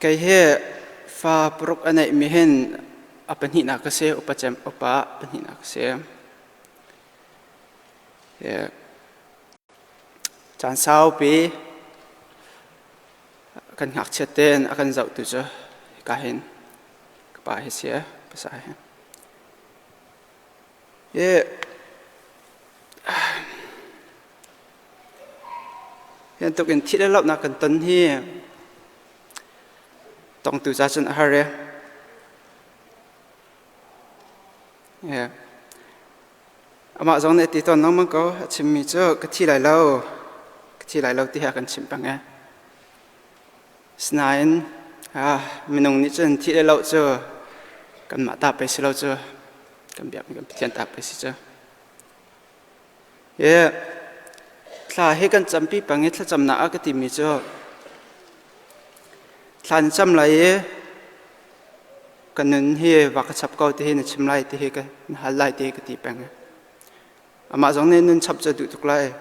cái hệ pha prok anh ấy mihen apan hi na kase upacem upa apan hi na kase chan sao pi kan ngak cheten akan zau tu cho kahin kapa he sia pasa he hiện tục in thiết lập na cần tấn hi tổng từ gia chân hare mà giống này thì toàn nó mới có chim mi cho cái thi lại lâu thì cần chim bằng nghe snain mình nông nít chân thi lại lâu cho cần mà ta phải xí lâu cho cần biết cần thiên ta phải xí cho là hết cần chăm pi bằng hết là chăm nã cái tìm mi cho là chăm lại cần nên hi và cái chắp câu thì nên chăm lại thì cái hal lại thì cái tìm bằng mà giống nên chắp cho tụi thuộc lại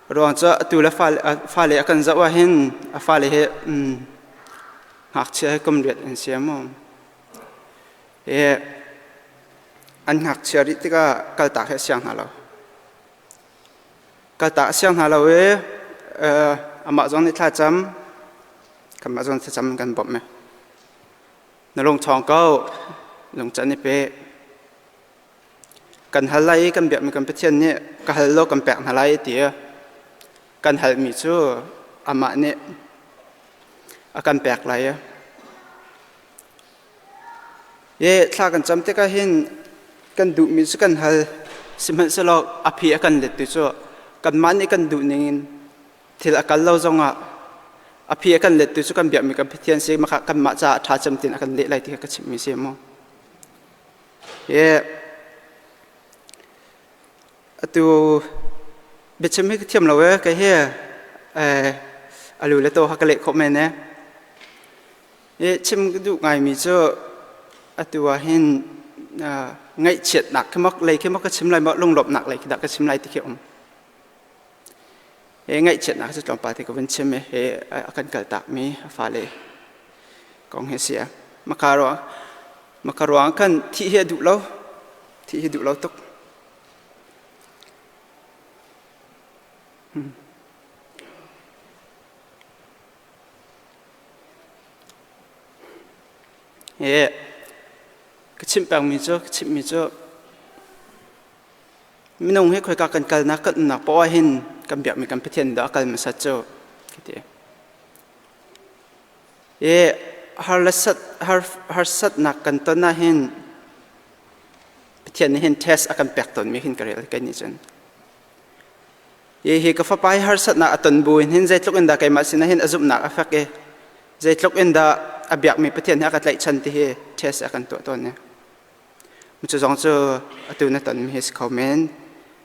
rồi cho tụi là pha lệ cần dạo hen pha lệ học chơi công việc anh xem không anh học chơi thì cái tác hết sang hả lo cái tạ sang hà lâu ấy mà giống như thà chấm cầm mà giống như chấm gần bụng mẹ nó lồng chọn câu lồng chân đi bé กันฮัลไลกันแบบมีกันเป็นเทียนเนี่ยกันฮัลโลกันแปลกฮัลไลเดียกันฮัลมีชั่วอามาเนี่ยอาการแปลกไรถ้ากันจำที่ก็เห็นกันดูมีชั่วกันฮัลสิมันสลอกอภิอากันเล็ดตัวชั่วกันมันนี่กันดูนิ่งที่ละกันเล่าจงอภิอากันเล็ดตัวชั่วกันแบบมีกันเป็นเทียนเสียมากันมาจะท้าจำตินอากันเล็ดไรที่กันชิมมีเสียมั้งตัวเบ็ดชมิกเทียมเราก็เฮียอาลูเลโตฮักเล็กคอมเมนต์เนี่ยชิมก็ดูไงมีเจ้าตัวเห็นไงเฉียดหนักขึ้นมากเลยขึ้นมากก็ชิมไรมาลงหลบหนักเลยดักก็ชิมไรที่เขียวไงเฉียดหนักจะจอมปาที่ก็เป็นชิมอาการเกิดตักมีฟ้าเลยกองเฮียมาคารวงกันที่เฮียดูเราตุกก็ชิมแปลงมีเจ้าชิมมีเจ้าไม่นุ่งให้คอยกันกันนักกันนักเพราะว่าเห็นกันแบบมีกันพิเศษดอกกันมาสัจเจ้าคิดดีฮาร์สัตนักกันต้นน่าเห็นพิเศษนี่เห็นเทสอาการแปลกตนไม่เห็นกันเลยกันนี่จันเฮก็ฟ้าไปฮาร์สัตนักอัตนบุญเห็นใจทุกอินดาไกมาสินะเห็นอจุบนักฟักใจทุกอินดาอาบียกมีพิเศษให้อาการไหลชันที่เทสอาการตัวตนเนี่ยมันจะจงเจอตัวนั้นตอนมีเฮสคอมเมนต์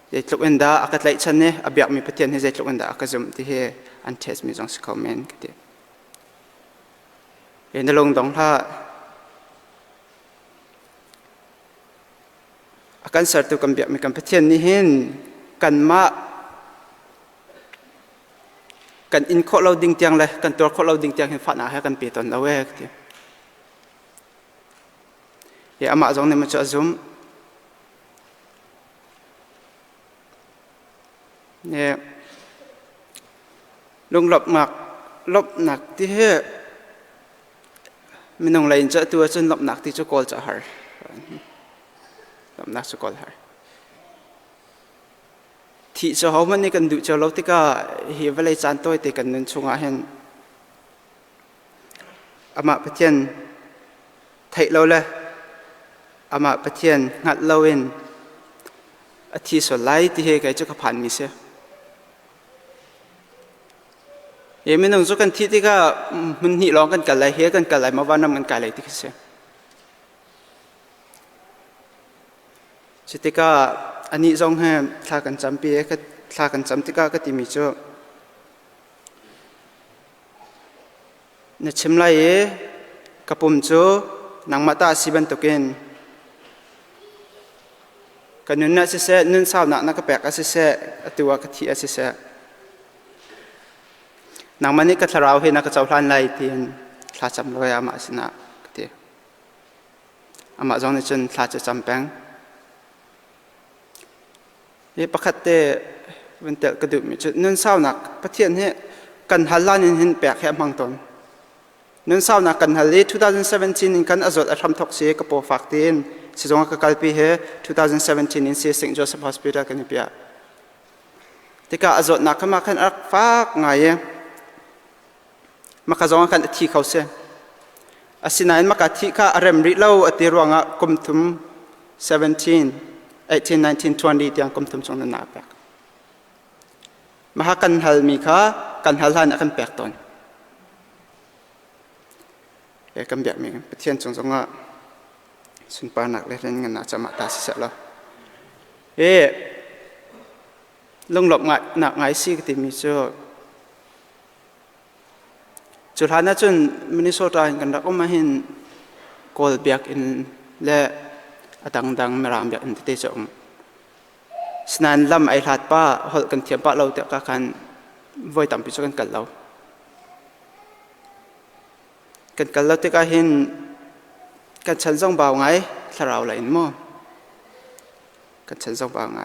ใจทุกอินดาอาการไหลชันเนี่ยอาบียกมีพิเศษให้ใจทุกอินดาอาการจุบที่อันเทสมีจงสคอมเมนต์กันเห็นในลงตรงท่าอาการสัตว์ตัวกันแบบมีการพิเศษนี่เห็นกันมากันอินโคเราดิ่งเตียงเลยกันตัวโคเราดิ่งเตียงเห็นฝันให้กันเปลี่ยนตอนเราเวกที่อามาจงเนี่ยมันจะซุ่มเนี่ยลงหลบหนักที่เฮไม่น้องเลยจะตัวจนหลบหนักที่จะกอลจะหายหลบหนักจะกอลหายที่จะเขามันนี่กันดูจะเราที่ก็เหี่ยวเลยจานตัวที่กันนั่นช่วงอาเห็นอามาประเทศไทยเราเลยอามาประเทศงัดเราเองอาทิตย์สุดไล่ที่เฮกันจะขับผ่านมิเสียยังไม่ต้องจุกันที่ก็มันหิร้องกันกันเลยเฮกันกันเลยมาว่านำกันกันเลยที่เสียจิตก็อันนี้จงให้ทากันจำปีก็ทากันจำที่ก็ติมีจ้ในชิมไล่กับปุ่มจ้นางมาตาสิบันตุกินกันนุ่นน่ะสิเสนุ่นสาวนักก็แปลกสิเสตัวกะทิสิเสนางมันนี่ก็ทาราวเห็นนักเจ้าพลานไล่เตียนทาจำรอยอามาสินะกะทิอามาจงในจนทาจะจำแปงประคัตเตวันเตะกระดูกมีจุดนั่นเศร้าหนักประเทศนี้กันฮัลลานินเห็นแปลกแค่บางตนนั่นเศร้าหนักกันฮัลลี2017กันอาจจะทำทอกเสียกับโปรฟักตีนสิจงกับการปีเฮ2017นินเสียสิงห์โจเซฟฮอสพิทอลกันนี่เปียที่ก็อาจจะหนักขึ้นมาขันอักฟักไงมาขจงกันที่เขาเสียอาศินัยมากัดที่ข้าเริ่มริเล่าอติรวงะกุมทุม18, 19, 20ที่ยังกุมทุมส่งนั้นนับแปลกมาหากันฮัลมีข้ากันฮัลหันกันแปลกตอนกันแบบนี้ประเทศจงว่าสุนปานักเล่นกันน่าจะมาตาสิเสร็จแล้วลงหลบหนักไงสิกติมีเจ้าจุดท้ายนั้นจนมินนิโซตากันรักก็มาเห็นโกลเบียกอินและดังๆไม่รำแบบอินที่เจ้าสนานลำไอหลัดป้าหดกันเทียมป้าเราแต่ก็การไว้ต่ำพิจารณากันเราที่ก็เห็นกันฉันส่งบ่าวไงถ้าเราเลยมั่วกันฉันส่งบ่าวไง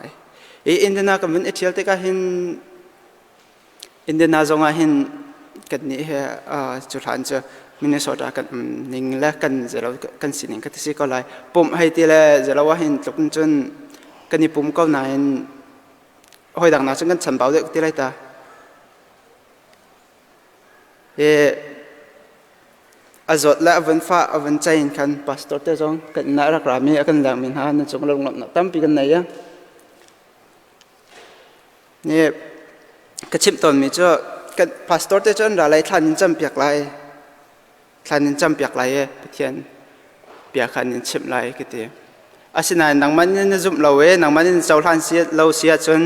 อินเดียนากับมันเที่ยวที่ก็เห็นอินเดียนาส่งเห็นกันนี่จุดหันจะมินนิโซตากันนิ่งและกันจะเรากันสิ่งกันที่สิ่งก็เลยปุ่มให้ที่เลยจะเราว่าเห็นตกจนกัน กันนี่ปุ่มก็นายหอยดังนักจังกันฉันเบาเด็กที่ไรตาอาจและวันฟ้าวันใจกันพาสตอร์เตจงกันน่ารักรามีกันแรงมินหานั่นจงลงหลับนักตั้มปีกันไหนอะเนี่ยกระชิมตอนมีเจ้ากันพาสตอร์เตจงอะไรท่านจำเปียกไรท่านจำเปียกไรเทียนเปียกขันชิมไรก็ดีอาศินัยนังมันนี่จุ่มเรานังมันนี่เจ้าท่านเสียเราเสียจน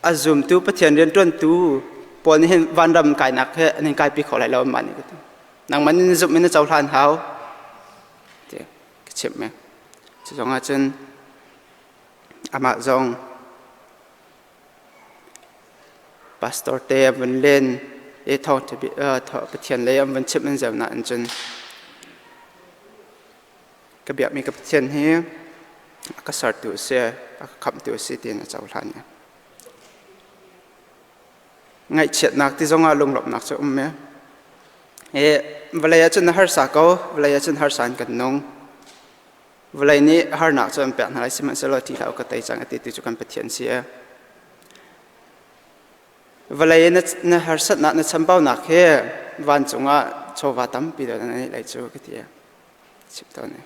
อาจุ่มตู้เทียนเรียนต้นตู้ปนเห็นวันดำไก่หนักแค่ในไก่ปีขอไหลเรามันนี่ก็ดีนังมันนี่จุ่มนี่เจ้าท่านเขาเดี๋ยวชิมไหมจะจงอาจารย์อามาจงพาสตอร์เตะวันเล่นทอดเทียนเลยวันชิมมันเจ้าหน้าจนก็แบบมีกับเทียนให้ก็สอดตัวเสียก็คำตัวเสียที่น่าจะทันเนี่ยไงเฉียดนักที่จงอาลงหลบนักจะไหมเวลาจะนหาสากเอาเวลาจะนหาสารกันนงเวลานี้หานักจะเป็นแบบอะไรสิมันจะลดที่เราก็ได้จังติดตัวกันเป็นเทียนเสียเวลาเนี่ยหาสัตว์นักเนี่ยฉันเป้านักแค่วันจงอาโชว์ว่าตั้มปีเดียวนั้นเลยโชว์ก็ที่ชิบตอนนี้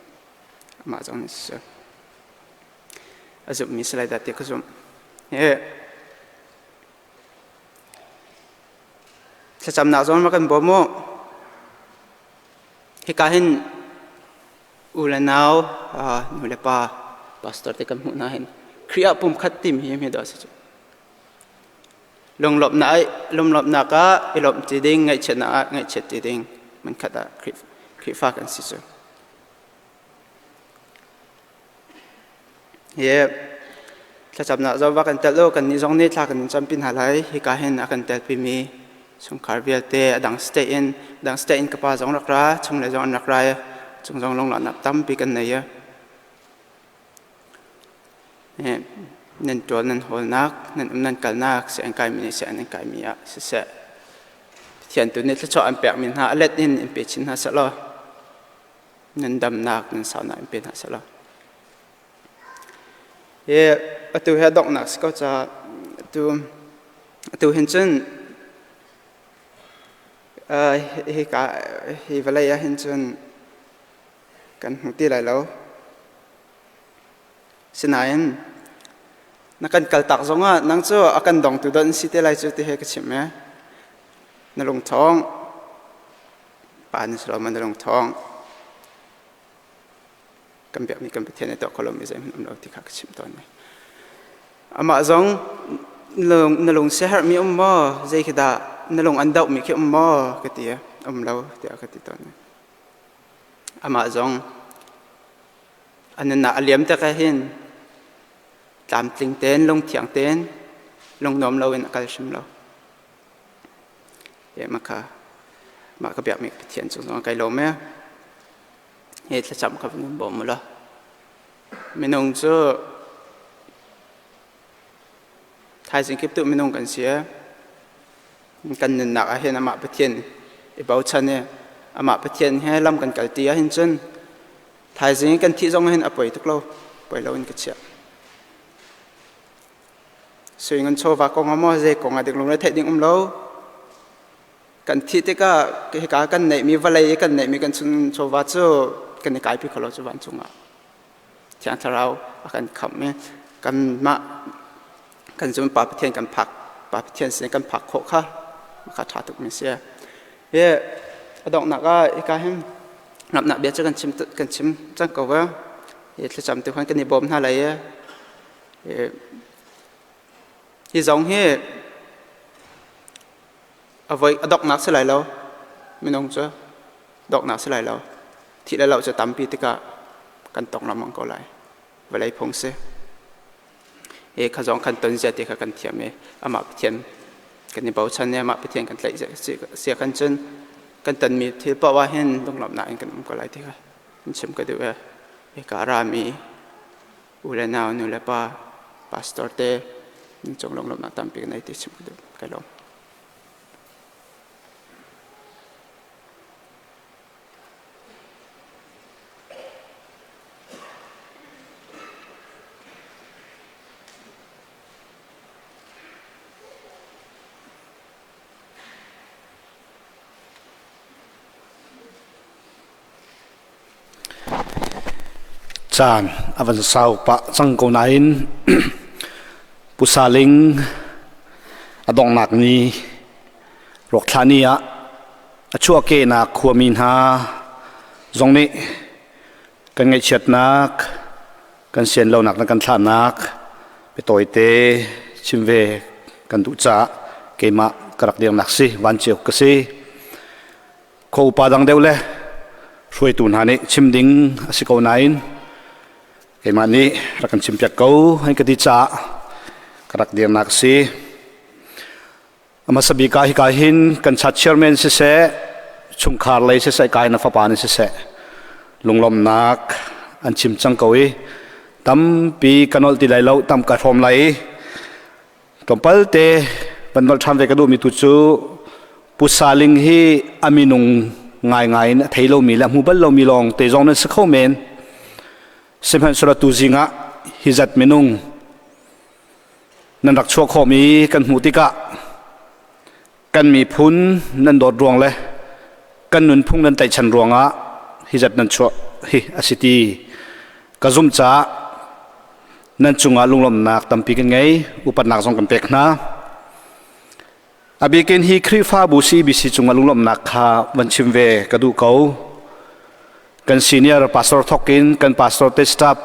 มาจงนี่สิอาจจะมีสไลด์ดัดเดียวก็จงจะจำหน้าจงมากันบ่โม่ที่การเห็นอุลนาวนูเลปาพาสตอร์ที่กันหุ่นนั่นครีอาปุ่มขัดติมเฮียมีดอสิจุลงหลบหน้าลงหลบหน้าก็หลบจีดิงไงเช็ดหน้าไงเช็ดจีดิงมันขัดครีฟ้ากันสิจุถ้าจำหน้าจงว่ากันเตลโลกันนี่จงนี่ถ้ากันจำเป็นอะไรที่การเห็นกันเตลพิมีชงคาร์เวียเตดังสเตอินกับป้าจงรักร้าชงเลยจงรักร้าจงลงหลับนับตั้มปีกันไหนนั่นตัวนั่นหัวนักนั่นกันนักเสียงกายมีเสียงนั่นกายมีเสียเทียนตัวนี้ถ้าชอบอันเปียกมีหาเล็ดนินอันเปียชินหาสละนั่นดำนักนั่นสาวนักอันเปียหาสละตัวเฮดอกนักก็จะตัวเห็นจนเวลาเห็นจนกันหัวตีไหลแล้วสินายนักการกัลตักจงอ่ะนังเจ้าอาการดองตัวดันสิเตไหลจุดที่เฮกชิมไหมนลงท้องป่านนี้เรามันนลงท้องกันแบบมีกันไปเทียนในตัวคนเราไม่ใช่มันเราที่ข้าชิมตอนนี้อามาจงนลงเสียหายมีมอใจคิดานลงอันดาวมีแค่มอก็ตีเราเดี๋ยวก็ตีตอนนี้อามาจงอันนั้นน่ะเลี้ยมแต่ก็เห็นตามติงเต้นลงเถียงเต้นลงนมเราเองก็ชิมเรามาก็แบบมีเทียนจงๆไกลลมไหมเหตุจำกับนึงบ่มาละไม่นงเจอไทยสิ่งคิดตัวไม่นงกันเสียกันหนักเห็นอามาเทียนเบาชันเนี่ยอามาเทียนให้ลำกันกัลตีเห็นจนไทยสิ่งกันที่จงเห็นอภัยทุกเราปล่อยเราเองก็เชียส่วนเงินโชว์ว่ากองมอเจกองอดีตลงในเทดิ้งเรากันที่ที่ก็เหตุการณ์กันไหนมีวันอะไรกันไหนมีกันโชว์ว่าเจ้ากันในกายพิเขาเราจะวันจงอ่ะที่อันเรากันขำเนี่ยกันมากันจะเป็นป่าเทียนกันผักป่าเทียนเสียกันผักโคค่ะมาขาดทุกมิเสียดอกหนักก็อีกการให้นับหนักเบี้ยจะกันชิมจังก็ว่าจะจำตัวคนกันในบ่มท่าไรที่สองให้เอาไว้ดอกหนักเสียไรแล้วไม่น้องเจ้าดอกหนักเสียไรแล้วที่แล้วเราจะตำปีติกะกันตกน้ำมันก็ไหลเวลาพงเสข้าจองขันต้นเจติกะกันเทียมอามาเทียนกันในเบาชันเนี่ยมาเทียนกันไหลเสียกันจนกันตันมีที่ป่าวเห็นต้องหลับหนากันก็ไหลที่กันชิมก็ดูการามีอุเลนาวนูเลปาพาสตอร์เตจงลงหลับหนาตามปีกันในที่ชิมก็ดูกันลง จานอวันเสาร์ปะสังโกนัยปุสาลิงอดองนักนี้รกธานีชั่วเกนักขวมินหาตรงนี้กันไงเฉียดนักกันเสียนเราหนักนักกันท่านักไปต่อยเตะชิมเวกันดุจ่าเกมะกระดักเดียงนักสิวันเจียวกสิเขาอุปดังเดียวเลยช่วยตูนหานี่ชิมดิ้งสิเขาไหนเกมะนี้รักกันชิมเปียกเขาให้กระดิจ่ากระดักเดียงนักสิมาสบีกาฮิกาหินกันชัดเชอร์เมนเสะชุมคาร์เลยเสะกายนัฟปานิเสะลุงลมนักอันชิมจังกวีตั้มปีกันอลติไลเลาตั้มกระทอมไหลตบเปิลเตบันดอลทำเวกดูมีตุจูปุสาลิงฮีอามินุงง่ายๆนะเทโลมีแล้วมูบัลเรามีลองเตจงนั้นสักเข้าเมนสิบหันสุรตูจิงะฮิจัดเมนุงนันรักชัวข้อมีกันหูติกะกันมีพุนนันโดดรวงเลยกันนุนพุ่งนันไตชันรวงะฮิจัดนันชัวฮิอาสิตีกระซุ่มจ้านั่นจุงอาลุงลมนักตั้มปีกันไงอุปนักส่งกันเป็กนะอาบีกินฮีครีฟ้าบุษีบิสิจุงอาลุงลมนักฮาวันชิมเวกระดูเขากันซีเนียร์พาสตอร์ทอกินกันพาสตอร์เตสตับ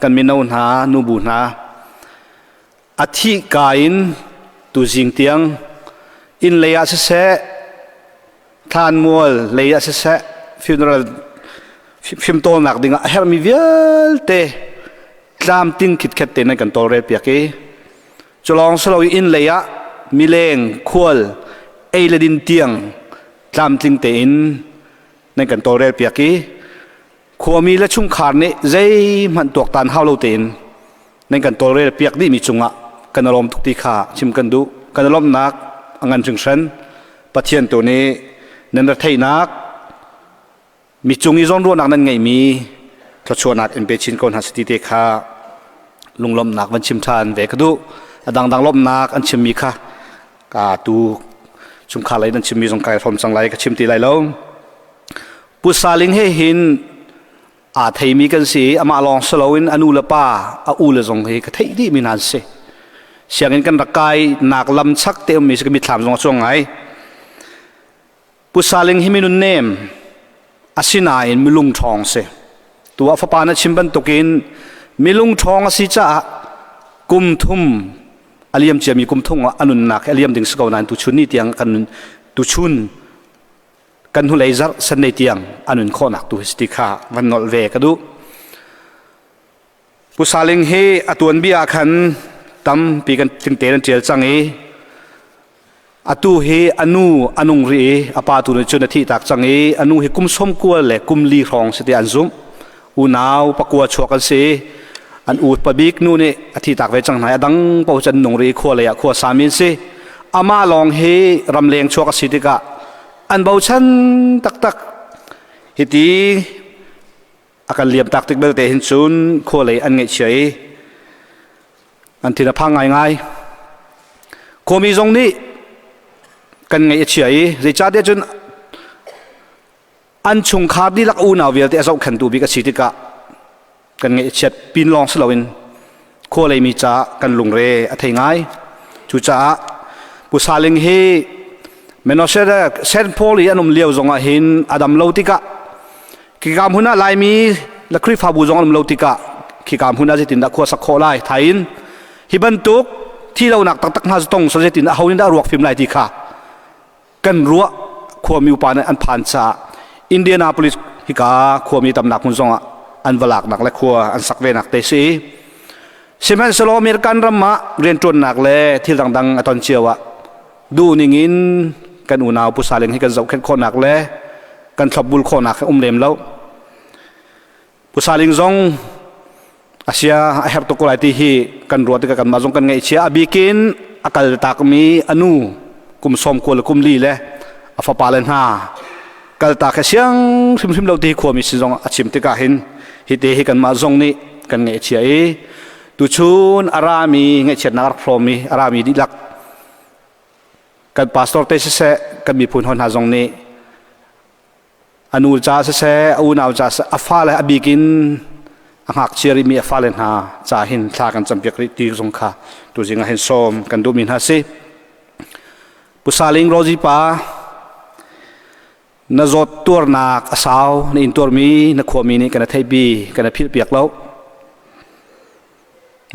กันมินาอุนหานูบูนาอาทิกาอินตุจิงเตียงอินเลยอาเสะทานมัวเลยอาเสะฟิวเนอรัลฟิมโตนักดิ่งเฮร์มิเวลเตตามติ้งคิดแค่เตนกันตัวเรียบยักษ์จะลองสโลอินเลยอะมิเลงควอลเอเลดินเตียงตามติ้งเตนในกันตัวเรียบยักษ์ขัวมีและชุ่มขาร์นี่ใจมันตัวตันฮาวโลเตนในกันตัวเรียบยักษ์นี่มีจุงะกันอารมณ์ทุกทีขาชิมกันดูกันอารมณ์นักอังกันจึงฉันปะเทียนตัวนี้นันรัฐไทยนักมีจุงอีจงรัวนักนั้นไงมีทศชวนักเอ็นเปชินคนหัสติเตคาลุงลมนักวันชิมทานเวกดูดังลมนักอันชิมมีค่ะกาตูชุมขาไหลนั้นชิมมีสงไก่ทอมสังไหลก็ชิมตีไหลแล้วปุสาลิงเฮหินอาไทยมีกันสิอามาลองสโลวินอนุลป้าอูเลจงเฮก็ไทยดีมีนานเสเสียงกันรักไก่นักลำชักเตมมีสกมีถามจงช่วงไงปุสาลิงฮิมินุนเนมอาศินาอินมิลุงทองเสตัวฟ้าปานะชิมบันตุกินมิลุงทองอาศิจ้ากุมทุ่มอเลียมเจียมีกุมทุ่งอนุนักอเลียมดึงสกาวนันตุชุนนี่เตียงกันตุชุนกันหุเลย์ซักสันในเตียงอนุนข้อนักตุสติกาวันนอลเวกดูปุสาลิงเฮอตวนบีอาคันตั้มปีกันจึงเตนันเจียจังเออตูเฮอนุงรีอปาตุนจุนที่ตักจังเออนุเฮกุมสมกัวเล่กุมลีรองสติอันซุมอุนาวปะกัวชัวกันเสอันอูดปะบิกนู่นนี่ที่ตักไว้จังไหนดังปะจันนุงรีขัวเลยขัวสามินเสอามาลองเฮรำเลงชัวกันสิติกะอันเบาชันตักฮิตีอาการเลียมตักติกเบลเตหินซุนขัวเลยอันเงยเฉยอันที่น่าพังง่ายๆขัวมีตรงนี้กันไงเฉยจะจัดได้จนอันชุงขาดีลักอูน่าเวลที่เราขันตูบิกสิติกะกันไงเฉยปีนลองสลาวินโคเลยมีจ้ากันลุงเรอธิง่ายจูจ้าปุสาลิงเฮเมนอเซเดเซนพอลีอันนมเลี้ยวจงอาหินอดัมโลติกะกิกามหุน่าลายมีและคริฟาบูจงอันนมโลติกะกิกามหุน่าจะตินดักขัวสักโคไลไทยฮิบันตุกที่เราหนักตักน่าจะต้องสนใจตินเขานี่ได้รวกฟิล์มไลติกะกันรัวขัวมีอุปนิอันผ่านซาอินเดียนาโพลิสฮิกาขัวมีตำหนักมุนจงอันวลักหนักและขัวอันสักเวนักเตซีเซมันสโลมีการรำมะเรียนจนหนักเลยที่ดังตอนเชียวะดูนิ่งินกันอุณาวปุสาลิงให้กันเจ้าแค่คนหนักเลยกันขับบุลคนหนักเลมแล้วปุสาลิงจงอาเซียเฮร์ตุกุไลที่ฮีกันรัวที่กันมาจงกันไงเชียอบิกินอากาศตากมีอนุกุมสมควรกุมลีเลยอาฟ้าปาเลนฮากัลตาแค่เสียงซิมเราที่ขวามีสิ่งอาชิมติกาหินฮิตเฮกันมาจงนี่กันเงยเชียตุชุนอารามีเงยเชียนักพรหมีอารามีดิลักกันพาสตอร์เตสเซกันมีพูนหอนหาจงนี่อนุจ้าเซอูนาวจ้าอาฟ้าเลยอบิกิน หากเชียริมีฟ้าเลนหาจ่าหินทากันจำเปียกริตีสงขาตัวจริงเห็นส้มกันดูมินฮาสิปุสาลิงโรจิปานจดตัวนักสาวในอินตัวมีนักขวมีนี่กันไทยบีกันพิลเปียกแล้ว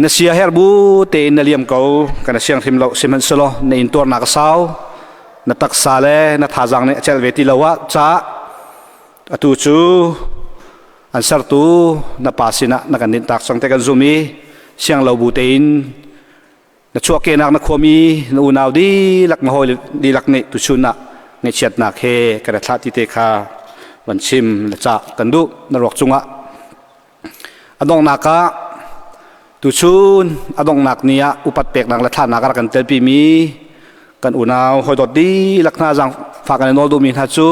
นเสียเฮร์บูเตนเลียมเกากันเสียงทิมเราสิมันสโลในอินตัวนักสาวนตักซาเลนทาจังเนี่ยเจลเวติลาวะจ้าตูจูอันสร์ตูนปัสสินะนักนินตักสังเตกันซูมีเสียงเราบูเตนนชัวเกนักนักขวมีนูนาวดีลักมโหดีลักเนตุชุนะในเชียดนักเฮกระทัดที่เตคาวันชิมละจ้ากันดูนรกจุงะอดองนักะตุชุนอดองนักเนียอุปัตเปกนักละท่านักกันเตลปีมีกันอุณาวหอยดดีลักนาจังฝากกันโนดูมินฮัจู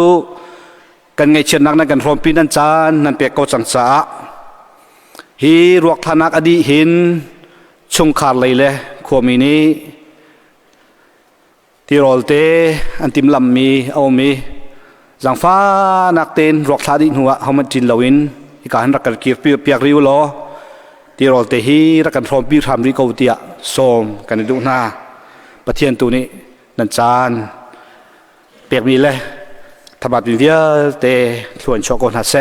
กันไงเชียดนักนั่นกันพร้อมปีนันจานนั่นเปกเขาจังจ้าฮีรวกท่านักอดีหินชงขาดเลยเลยขวมีนี้ที่รอลเตอันติมลำมีเอามีจังฟ้านักเต้นรอกท้าดินหัวเขามันจินลวินอีกการรักกันเกียร์เปียกริ้วล้อที่รอลเตฮีรักกันพร้อมปีทำริโกเตียโสมกันดูหน้าประเทียนตัวนี้นันจานเปียกมีเลยทบัดวิเดียเตส่วนชอกนัดเซ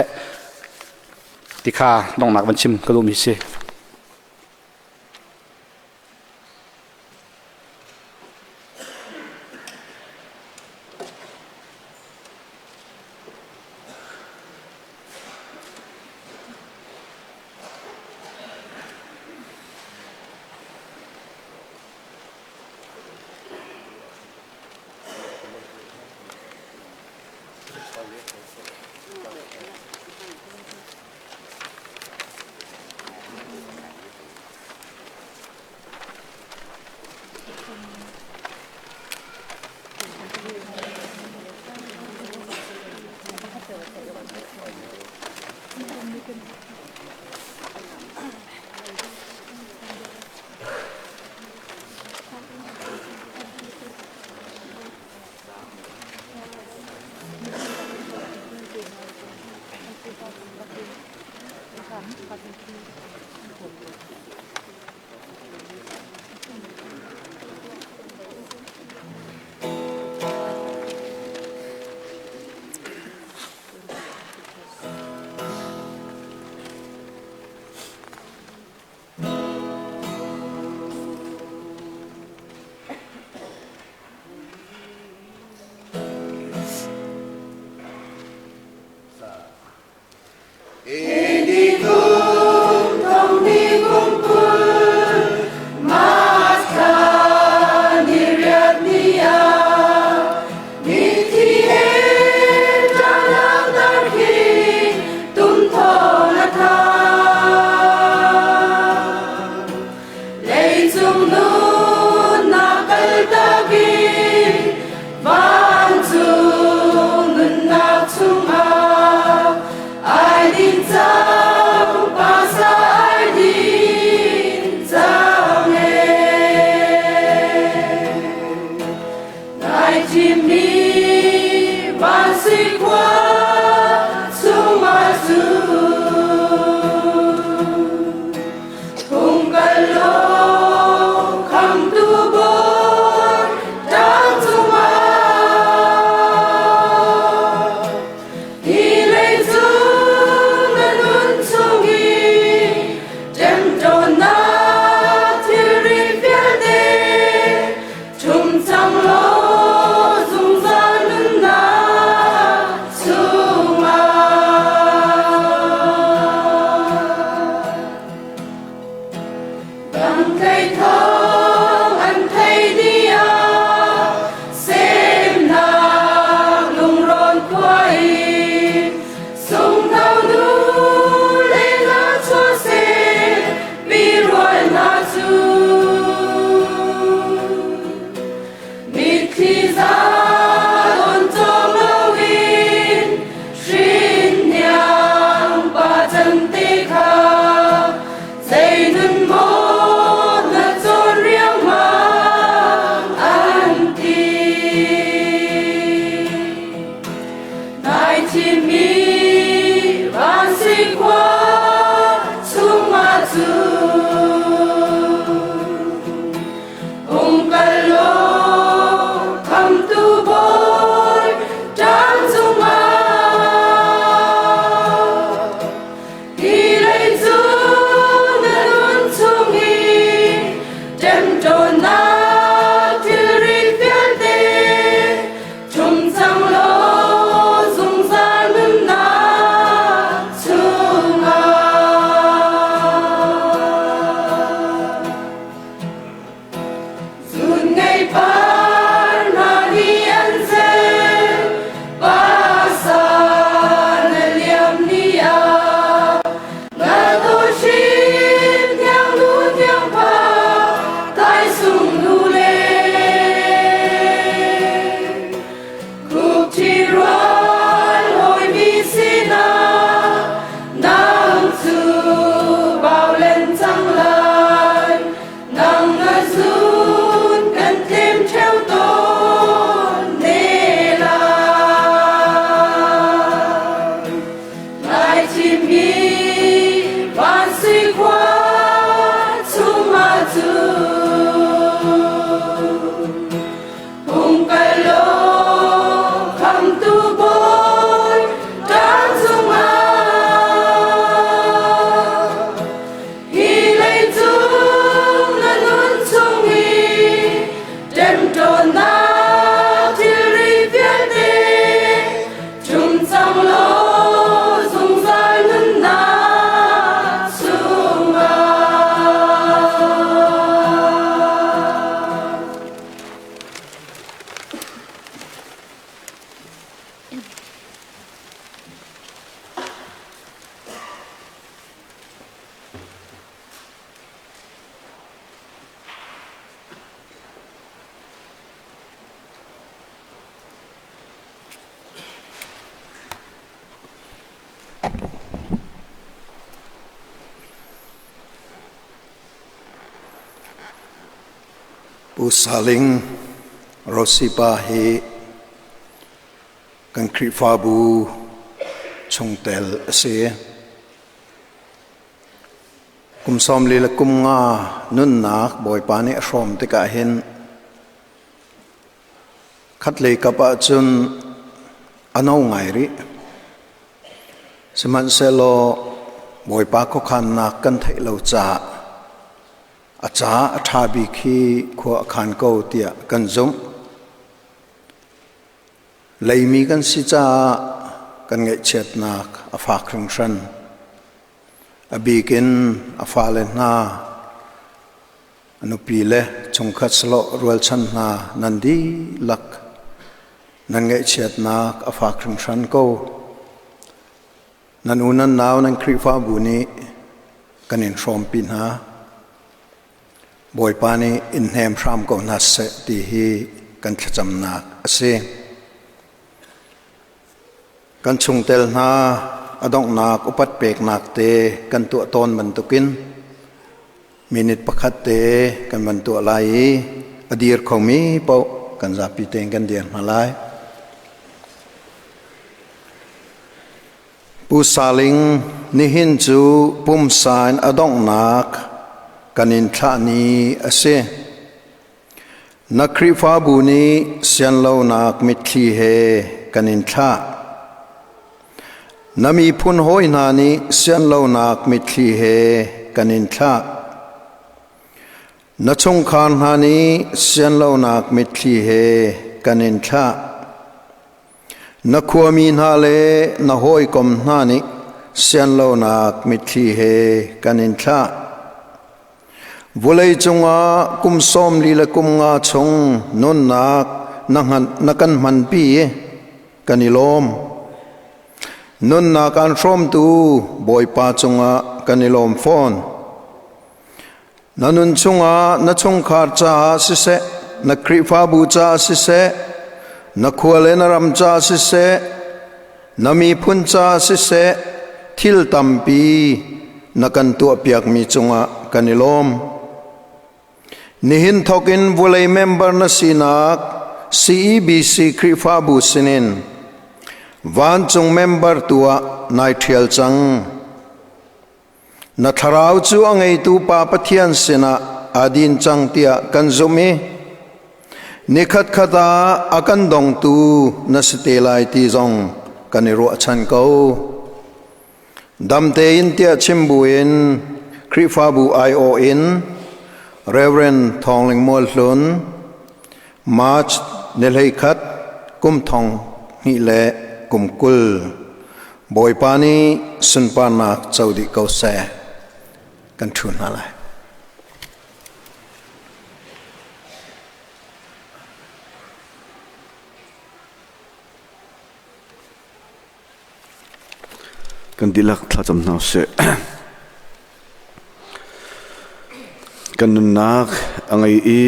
ติคาน้องหนักบัญชิมกระดูมิเซSay the more the Pusaling Rosipa he kan krifabu chungtel ase kumsom lila kumnga nun nak boy pani ashom te ka hin khatle kapa chun anau ngai ri siman selo boy pa ko khan nak kan thai lo cha acha athabi khi kho khan ko tia kan zum leimi kan si cha kan ngai chet nak afa khring shan abikin afale na anupi le chungkhat slo rual chan na nandi lak nan ngai chet nak afa khring shan ko nan unan naw nan krifa buni kanin shom pin ha boy pani in hem sham ko na se ti hi kan thacham nak ase kan chungtel na adong nak upat pek nak te kan tu ton man tukin minute pakhat te kan man tu lai adir khomi po kan za pi teng kan dian malai pusaling nihin chu pum san adong nak kanin thani ase nakri fa buni sian lo nak mitli he kanin tha nami phun hoi nani sian lo nak mitli he kanin tha nachung khan hani sian lo nak mitli he kanin tha nakhwami na le na hoi kom nani sian lo nak mitli he kanin tha volei chunga kum som li la kum nga chung non nak nakan man pi kanilom nun na kan from tu boy pa chunga kanilom phone nanun chunga na chung khar cha si se na krifa bu cha si se na khwale na ram cha si se nami phun cha si se thil tampi na kan tu piak mi chunga kanilom nihin thokin volei member na sinak CEBC krifa bu sinin van chung member tua nai thial chang na tharau chu angai tu pa pathian sina adin chang tia kanzumi nikhat khata akan dong tu na stelai ti zong kaniro chan ko damte in tia chimbuin krifabu io in Reverend Thongling Molhlun March Nelhei Khat Kum Thong Ni Le Kum Kul Boy Pani Sunpanak Chaudi Kause Kan Thun Halai Kan dilak thlacham nau se kan nak angai i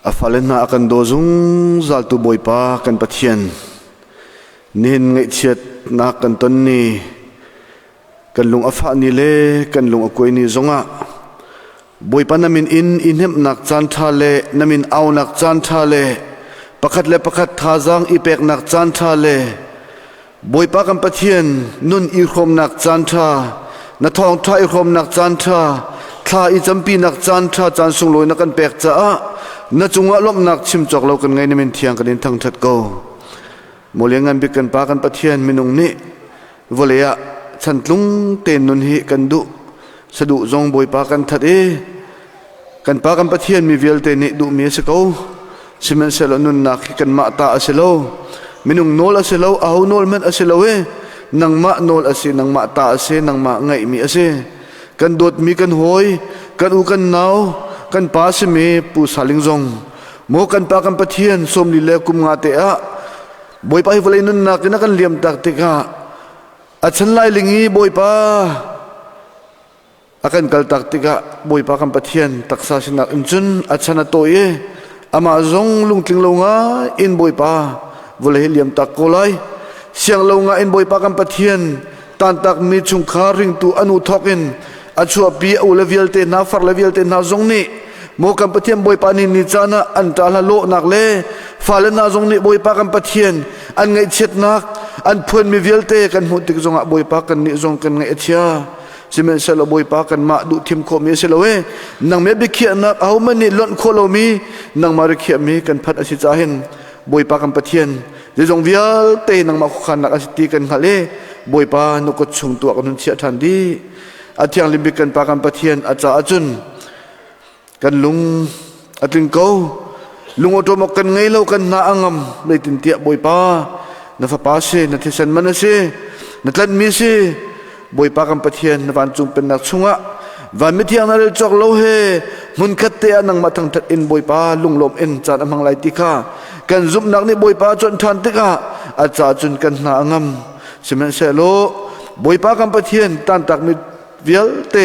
afalen na akan dozung zaltu boypa kan pathian nin ngai chiat na kan ton ni kan lung afa ni le kan lung akoi ni zonga boypa namin inhem nak chan tha le namin au nak chan tha le pakhat thazang ipek nak chan tha le boypa kan pathian nun i khom nak chan tha na thong tha i khom nak chan tha tha i champi nak chan tha chan sung loi na kan pek cha na chunga lom nak chim chok lo kan ngai namin thiang kan in thang that ko molengan bi kan pa kan pathian minung ni voleya chantlung ten nun hi kan du sadu zong boypa kan that kan pa kan pathian mi vel te ni du mi se ko simen selo nun nak kan ma ta aselo minung nol aselo ahu nol men aselo nang ma nol ase nang ma ta ase nang ma ngai mi ase kan dot mi kan hoi kan u kan naw kan pa se me pu saling zong mo kan pa kan pathian som li le kum nga te boy pa hi volei nun na kina kan liam tak te ka achan lai lingi boy pa akan kal tak te ka boy pa kan pathian taksa sinak inchun achana toye ama zong lungtling lo nga in boy pa volei liam tak ko lai siang lo nga in boy pa kan pathian tan tak mi chung kha ring tu anu thokin achua pi u level te na far level te na zong ni โมกันปะเทียนบอยปานินิจานะอันตาละโลนักเลฟาเลนาจงนี่บอยปากันปะเทียนอันไงเช็ดนักอันเพื่อนมีเวลเตกันหุติกจงอ่ะบอยปากันนี่จงกันไงเทียสิเมนเซลบอยปากันมาดูทิมโคมีเซลเวนังเมบิเขียนักเอามันนี่ล้นโคโลมีนังมาริเขียมีกันพัดอสิจาเห็นบอยปากันปะเทียนจะจงเวลเตนังมาขุขันนักอสิติกันฮะเลบอยปานกชงตัวกันเชียทันดีอาทิยังลิบิกันปากันปะเทียนอาจารย์จุนกันลุงอาทิงเกาลุงอดมกันไงเล่ากันนาอังมเลยตินเตียบอยปานาฟาปาเซนาเทสันมันเซนาตันมีเซบอยปากันปะเทียนนาวันจุงเป็นนักชงะวันมิเทียงนาเรจอกโลเฮมุนคัตเตอนังมาทั้งทัดอินบอยปาลุงลมอินจานอมังไลติกากันซุบนักนี่บอยปาจนทันติกาอาจารย์จุนกันนาอังมสิมันเซโลบอยปากันปะเทียนตันตักมิเวลเต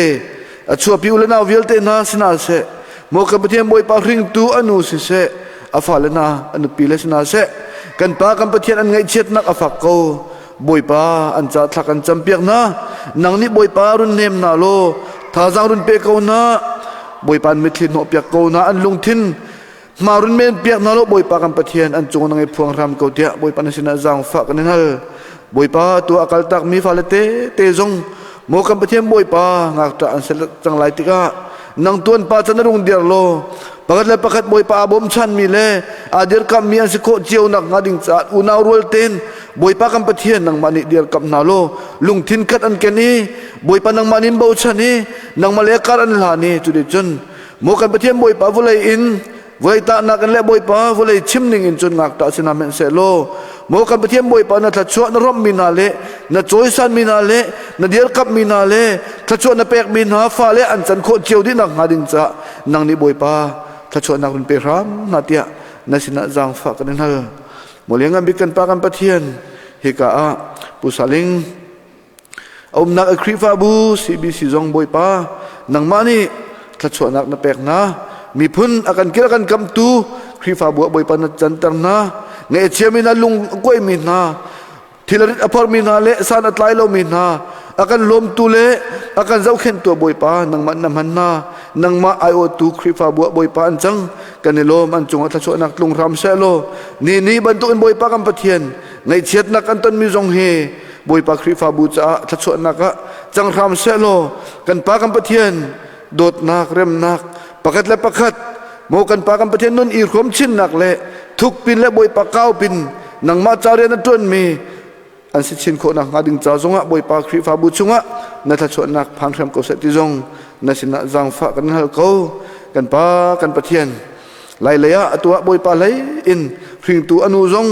อชัวพิวเลนาเวลเตนาสนาเซโมกับปะเทียนบอยปาริงตูอนุสิเซอฟาเลนาอนุปีเลสนาเซกันปากันปะเทียนอันไงเช็ดนักอฟักโกบอยปาอันจัดทักอันจำเปียกนะนังนี่บอยปารุนเนมนาโลท่าจังรุนเปียกโกนะบอยปานมิทลินโนเปียกโกนะอันลุงทินมารุนเมนเปียกนาโลบอยปากันปะเทียนอันจงนังไอพวงรำเกาเตียบอยปานสินาจังฟักกันนั่นบอยปาตัวอากาศตักมีฟาเลเตเตจงโมกันปะเทียนบอยปางักตะอันเสลจังไลติกานังตัวนปาจันรุงเดียร์โลปากเลยปากบอยปาบอมชันมีเลอาเดียร์กับมีอันสิโคเจียวนักงาดิงจัดอุณารัวเตนบอยปากันปะเทียนนังมานิเดียร์กับนาโลลุงทินกัดอันแกนี้บอยปานังมานินเบาชันนี้นังมาเลการอันลานีจุดจนโมกันปะเทียนบอยปาวุเลยอินวุเลยตานักอันเล่บอยปาวุเลยชิมนิงอินจนงักตาสินาเมนเซโลโมกันปะเทียนบอยปานัทชัวนรมมีนาเลนัจอยสันมีนาเลนัเดียร์กับมีนาเลทัชวนนัเปกมีนาฟาเลอันจันโคเจียวดินักงาดิงจัดนังนี่บอยปาถ้าชวนนักรุนเปรามนาเตียนาสินะจางฝากกันนั่นโมเลี้ยงกันบิกันปากันปะเทียนเฮกาปุสาลิงอมนักครีฟาบูซีบีซีจงบอยปานังมานี่ถ้าชวนนักนับแปกนะมีพุ่นอากันกิรกันกำตูครีฟาบัวบอยปานัจันตังนะเงยเชียมินาลุงก้อยมินาทีละริดอพอร์มินาเลสานอัตไลโลมินาอากันลมตุเลอากันเจ้าเข็นตัวบอยปานังมันน้ำมันนานังมาไอโอตูครีฟาบัวบอยปาอันจังกันในโลมันจงอัตชวนักลุงรำเซโลนี่บรรทุกบอยปากันปะเทียนในเชียดนักอันต้นมีจงเฮบอยปาครีฟาบูจะอัตชวนักจังรำเซโลกันปากันปะเทียนโดดนักเร็มนักปักและปักโมกันปากันปะเทียนนุ่นอีรวมชิ้นนักและทุกปินและบอยปาเก้าปินนังมาจารีนันต้นมีอันสิชินโคนักงาดิงจ้าจงะบอยปาครีฟาบูจงะนัทชวนักพังเทมกุศลติจงนัสินะจังฝากกันฮัลโกกันปากันปะเทียนไล่เลยะตัวบอยปาไลอินพิงตัวอนุจง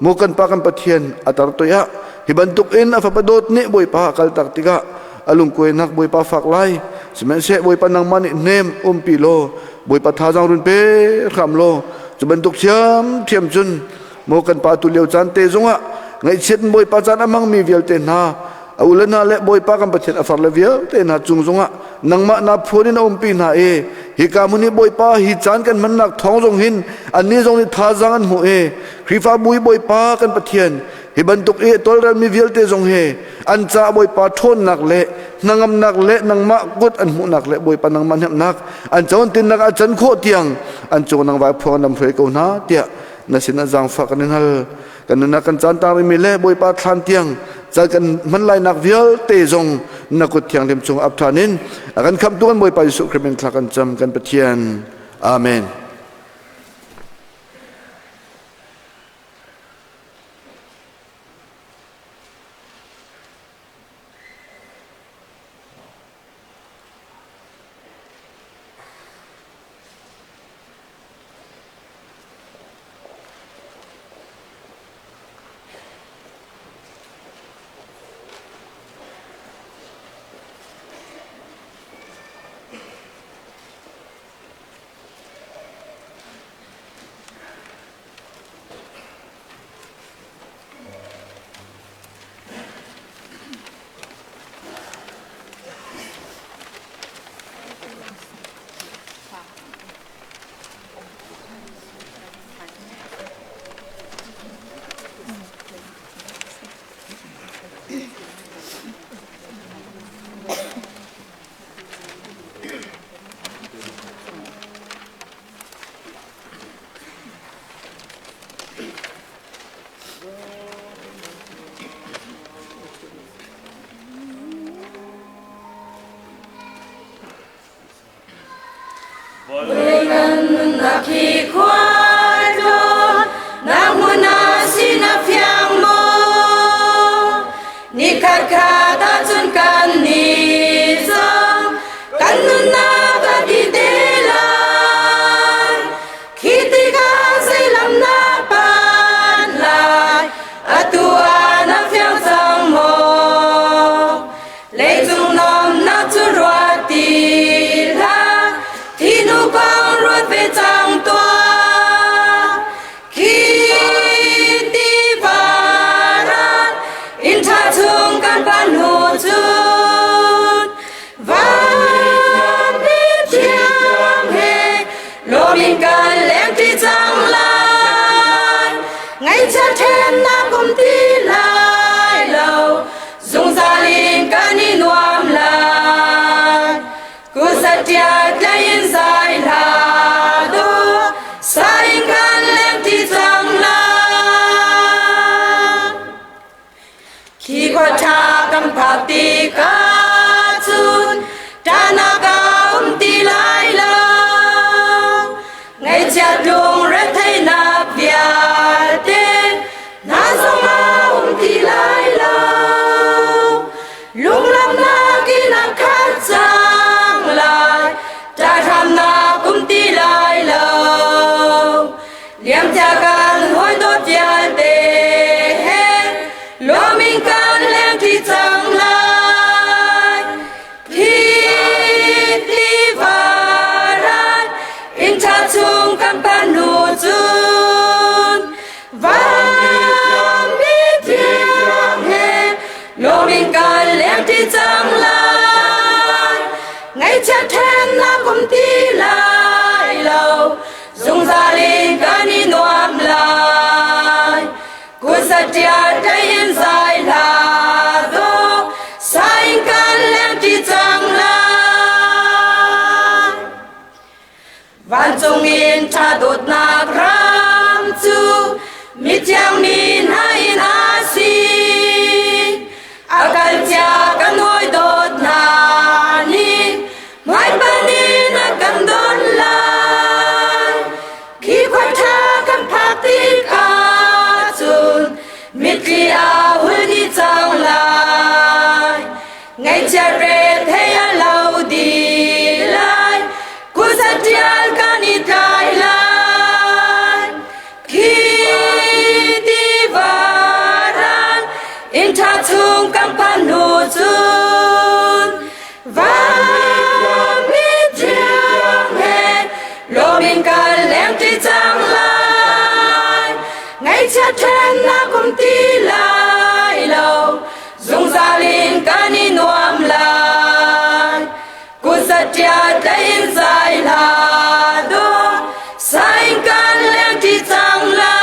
โมกันปากันปะเทียนอัตรตัวะฮิบันตุกอินอฟปะโดดนี่บอยปาคัลตักติกะอลุงกวยนักบอยปาฝากไล่สมัยเสบอยปานังมันเนมปีโลบอยปาท่าจังรุนเปรำโลจะบันตุกเทียมจุนโมกันปาตุเลียวจันเตจงะไงเช็ดบอยปาจันอมังมีเวลเตนาเอาเลน่าเละบอยปากันปะเทียนอฟาร์เลเวลเตนาจุงจงะนังมานาพูนินปีนาฮิกามุนีบอยปาฮิจันกันมันนักท้องจงหินอันนี้จงนี่ท่าจังอันหัวครีฟาบุยบอยปากันปะเทียนฮิบันตุกตอลรันมีเวลเตจงอันจ่าบอยปาทนนักเละนังนักเละนังมากุดอันหูนักเละบอยปานังมันนักอันเจ้าตินนักอาจารย์โคเตียงอันโจนังไว้พอนำเผยกูนาเตียนัสินะจังฝากกันนั่นกันนักกันจันตาไม่มีเละบอยปาทันเตียงจะกันมันไล่นักเวลเตจงนักกุดเตียงเต็มจงอับทานินกันคำตัวบอยปาสุขเป็นคลักกันจำกันปะเทียนอาเมน Bukan nak kuat lo, namun nasi nak fiang mo, nikat kata junkan nizam, kanun nak di delan, ketika silam napan lai, atua nak fiang sang mo, lejung nom nak turwati. Con ruột về trang toa khi đi vào ra in tha thương căn bản hồ chun và biết tiếng hè lô mình cần lem đi trang lại ngày cha thêm na cùng đi lại lâu dùng gia đình cả ni nuam lại cứ sát tiệt lấy dài là đô sai gan lên thì chẳng là khi qua cha cầm phạt đi cả chun ta na cả ti lại lâu ngày cha đường rất thấy na việt tên na sông na ti lại lâu lúc lắm na khi na khát chẳng lại ta tham na cũng ti lại lâu liêm cha can hối tốt gia đề hết lo mình can lên thì chẳng lại khi đi vào ra in cha chung căn bản nụ chun và biết tiếng hết lo mình can lên thì chẳng lại ngày cha thêm na cũng ti lại lâu dùng gia đình cả ni nuam lại cú sát tiệt đây in dài là đô sai can lên thì chẳng lại van chung in cha đốt na ram chu mi chang min hai in asi akal cha kan hoi đốt na ni mai bani na kan don lai khi khoai tha kan phak ti ka chun mitli a hul ni chang lai ngày cha re the lâu đi lai ku sa tial kan ni tai lai khi đi varan in tha chung kan pan nu chun và lo mình cần lem thì chẳng lại ngày cha thêm na cũng ti lại lâu dùng gia đình cả ni nuam lại cú sát tiệt đây dài là đô sai cần lem thì chẳng lại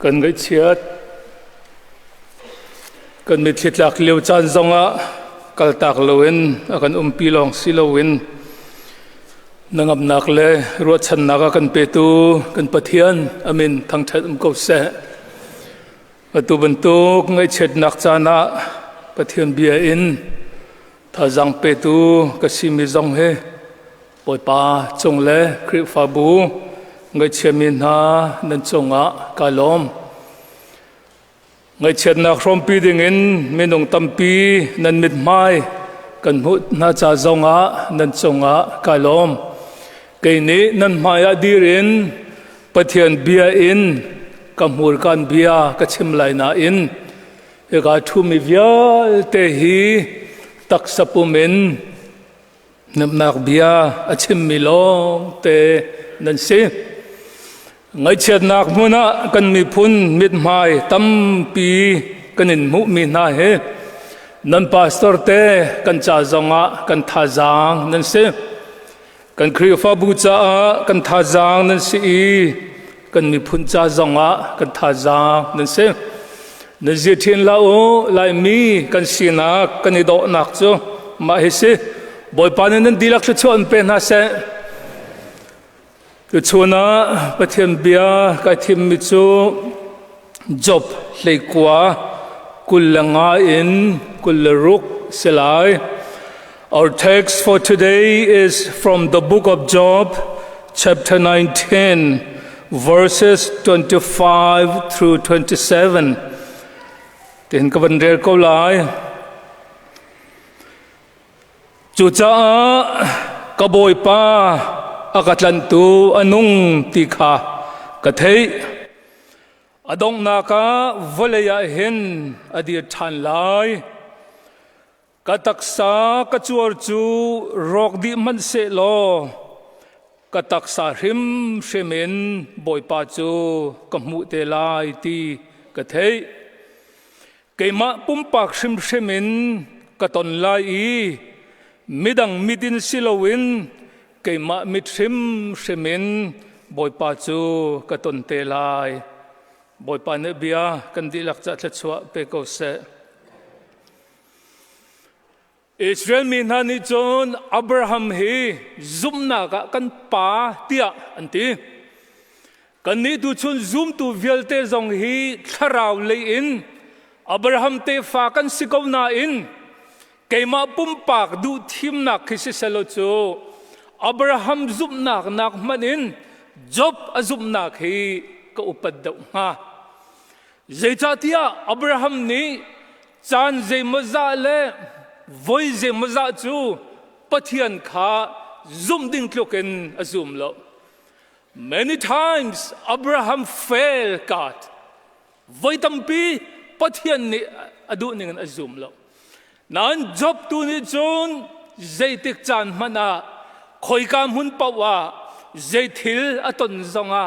cần cái chiết cần bị thiệt lạc liều chan zong á kal tak loin akan pi long si loin nangap nak le ruat chan naka kan pe tu kan pathian amin thang that ko se atu bentuk ngai chet nak chana pathian bia in tha jang pe tu ka simi zong he poi pa chung le kri fa bu ngai chemin ha nan chunga kalom ngai chet nak from pi ding in menong tampi nan mit mai kan hut na cha zonga nan chunga kalom ke ni nan maya dirin pathian bia in kamur kan bia ka chim lai na in ega thu mi vial te hi tak sapumen nam nak bia achim milong te nan se ngai chet nak muna kan mi phun mit mai tam pi kan in mu mi na he nan pastor te kan cha zonga kan tha jang nan se kan khri fa bu cha kan tha jang nan si kan mi phun cha zonga kan tha jang nan se na je thiên lao lai mi kan sina kan i do nak chu ma he se boy pan nan dilak chu chon pe na se tu chuna pathian bia ka thim mi chu job hlei kwa kullanga in kullaruk selai. Our text for today is from the book of Job, chapter 19, verses 25 through 27. Tin ka vấn đề câu lại chủ cha ka boy pa akatlan tu anung tikha ka thei adong na ka voleya hin adi than lai ka taksa ka chuar chu rok di man se lo ka taksa hrim shemen boy pa chu ka mu te lai ti ka thei keima pumpak shim shemin katon lai midang midin silowin keima mitrim shemin boy pa chu katon te lai boy pa ne bia kan dilak cha thachwa pe ko se Israel min hani chon Abraham hi zumna ka kan pa tia anti kan ni tu chun zum tu velte zong hi tharau le in Abraham te fa kan sikaw na in keima pumpak du thim nak khisi selo chu Abraham zum nak manin Job azum nak hi ka upad daw nga zeitatia Abraham ni chan ze maza le voi ze maza chu pathian kha zum ding tloken azum lo many times Abraham failed God voi tampi pathian ni adu ningan azum lo nan Job tu ni chun zeitik chan mana khoi kam hun pawa zeithil aton zonga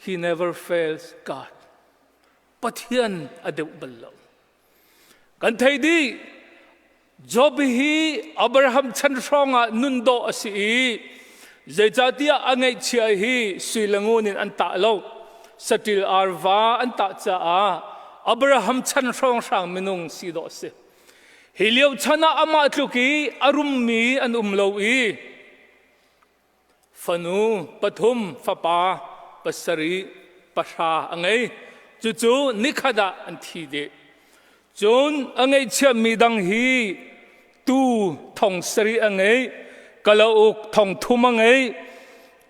he never fails God pathian adu ballo kan thei di Job hi Abraham chan ronga nundo asi zeichatia angai chia hi suilangunin anta lo satil arva anta cha Abraham chan rong sang minung si do se hiliau chana ama tluki arum mi an umlo fanu pathum fapa pasari pasha angai chu nikhada an thi de chun angai chia mi dang hi tu thong sari angai kalauk thong thum angai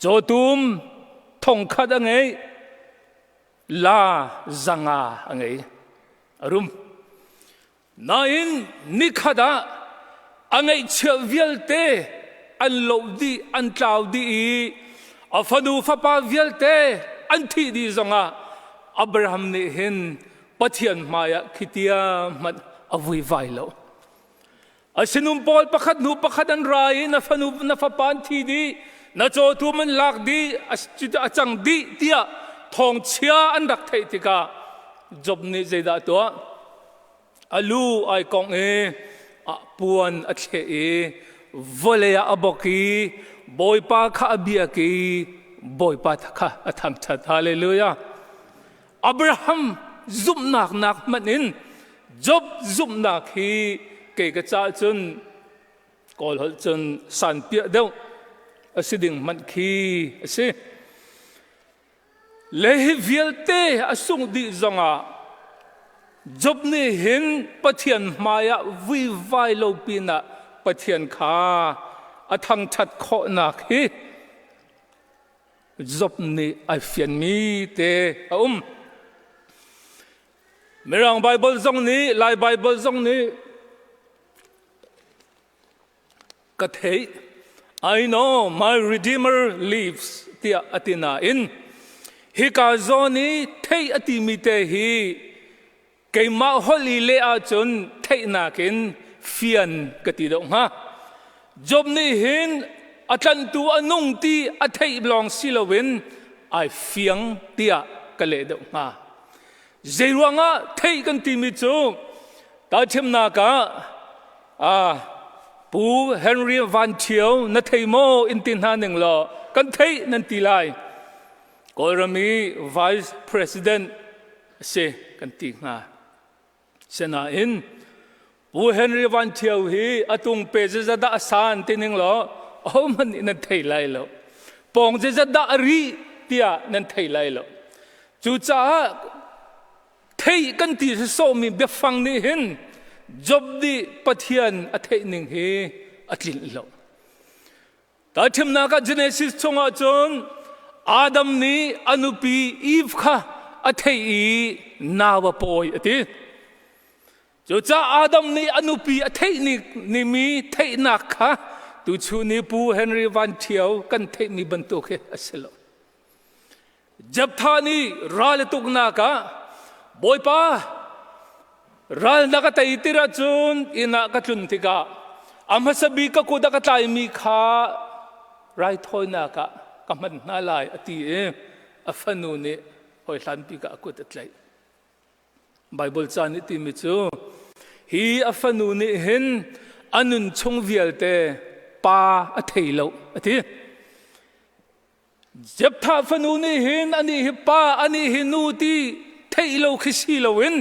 jotum thong khat angai la zanga angai arum nain nikhada angai chvialte an lodi an tlaudi afanu fapa vialte an thi di zonga Abraham ni hin pathian maya khitia mat avui vailo asinum pol pakhat nu pakhat an rai na fanu na fapan thi di na cho tu man lak di achang di tia thong chia an rak thei tika job ni zeda to alu ai kong a puan a the volea aboki boy pa kha abia ki boy pa kha atham chat hallelujah Abraham zum nak manin Job zum nak hi ke ka cha chun kol hol chun san pia deu asiding man khi ase lehi vielte asung di zonga Job ni hin pathian maya vi vai lo pina pathian kha athang that kho nak hi Job ni ai fian mi te Merang Bible zong ni lai Bible zong ni kathei I know my Redeemer lives tia atina in hi ka zoni thei ati mi te hi keima holi le a chun thei na kin fian kati do ha Job ni hin atlan tu anung ti athei blong silowin ai fiang tia kale do ha zeruanga thei kan ti mi chu ta chem na ka pu Henry Van Thieu na thei mo in tin ha ning lo kan thei nan ti lai Korami Vice President se kan ti nga sena in pu Henry Van Thieu hi atung pe za da asan tining lo man in thei lai lo pong za da ri tia nan thei lai lo chu cha thei kan ti so mi be phang ni hin job di pathian a thei ning hi atlin lo ta thim na ka Genesis chunga chon Adam ni anupi Eve kha a thei nawa poi ati chu cha Adam ni anupi a thei ni mi thei na kha tu chu ni pu Henry Van Thieu kan thei mi bantu khe aselo jab tha ni ral tuk na ka boy pa ral na ka tai tira chun ina ka chun tika ama sabi ka kuda ka tai mi kha rai thoi na ka kaman na lai ati afanu ni hoi hlan pi ka akut atlai Bible chan ni ti mi chu hi afanu ni hin anun chung vial te pa a thei lo ati jab tha fanu ni hin ani hi pa ani hi nu ti thei lo khisi lo in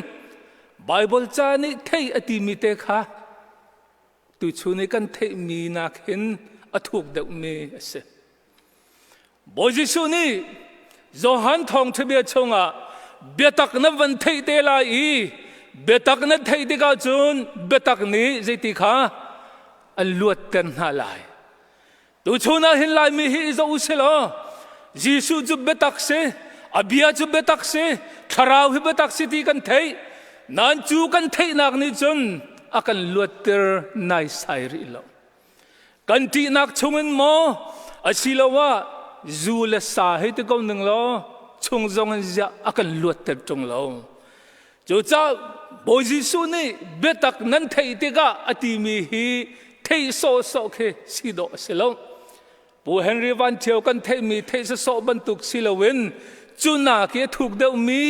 Bible cha ni thei ati mi te kha tu chu ni kan thei mi na khin athuk de me ase bojisu ni Johan thong thbe chunga betak na van thei te la I betak na thei de ka chun betak ni zeti kha an luat ten na lai tu chu na hin lai mi hi zo uselo Jisu ju betak se abia ju betak se tharau hi betak se ti kan thei nan chu kan thei nak ni chun akan luater nai sai ri lo kan ti nak chungin mo asilawa zu la sa hi te ko ning lo chung zong an ja akan luater chung lo chu cha bo Jisu ni betak nan thei te ka ati mi hi thei so khe si do selo pu Henry Van Thieu kan thei mi thei so bantuk silawin chuna ke thuk deu mi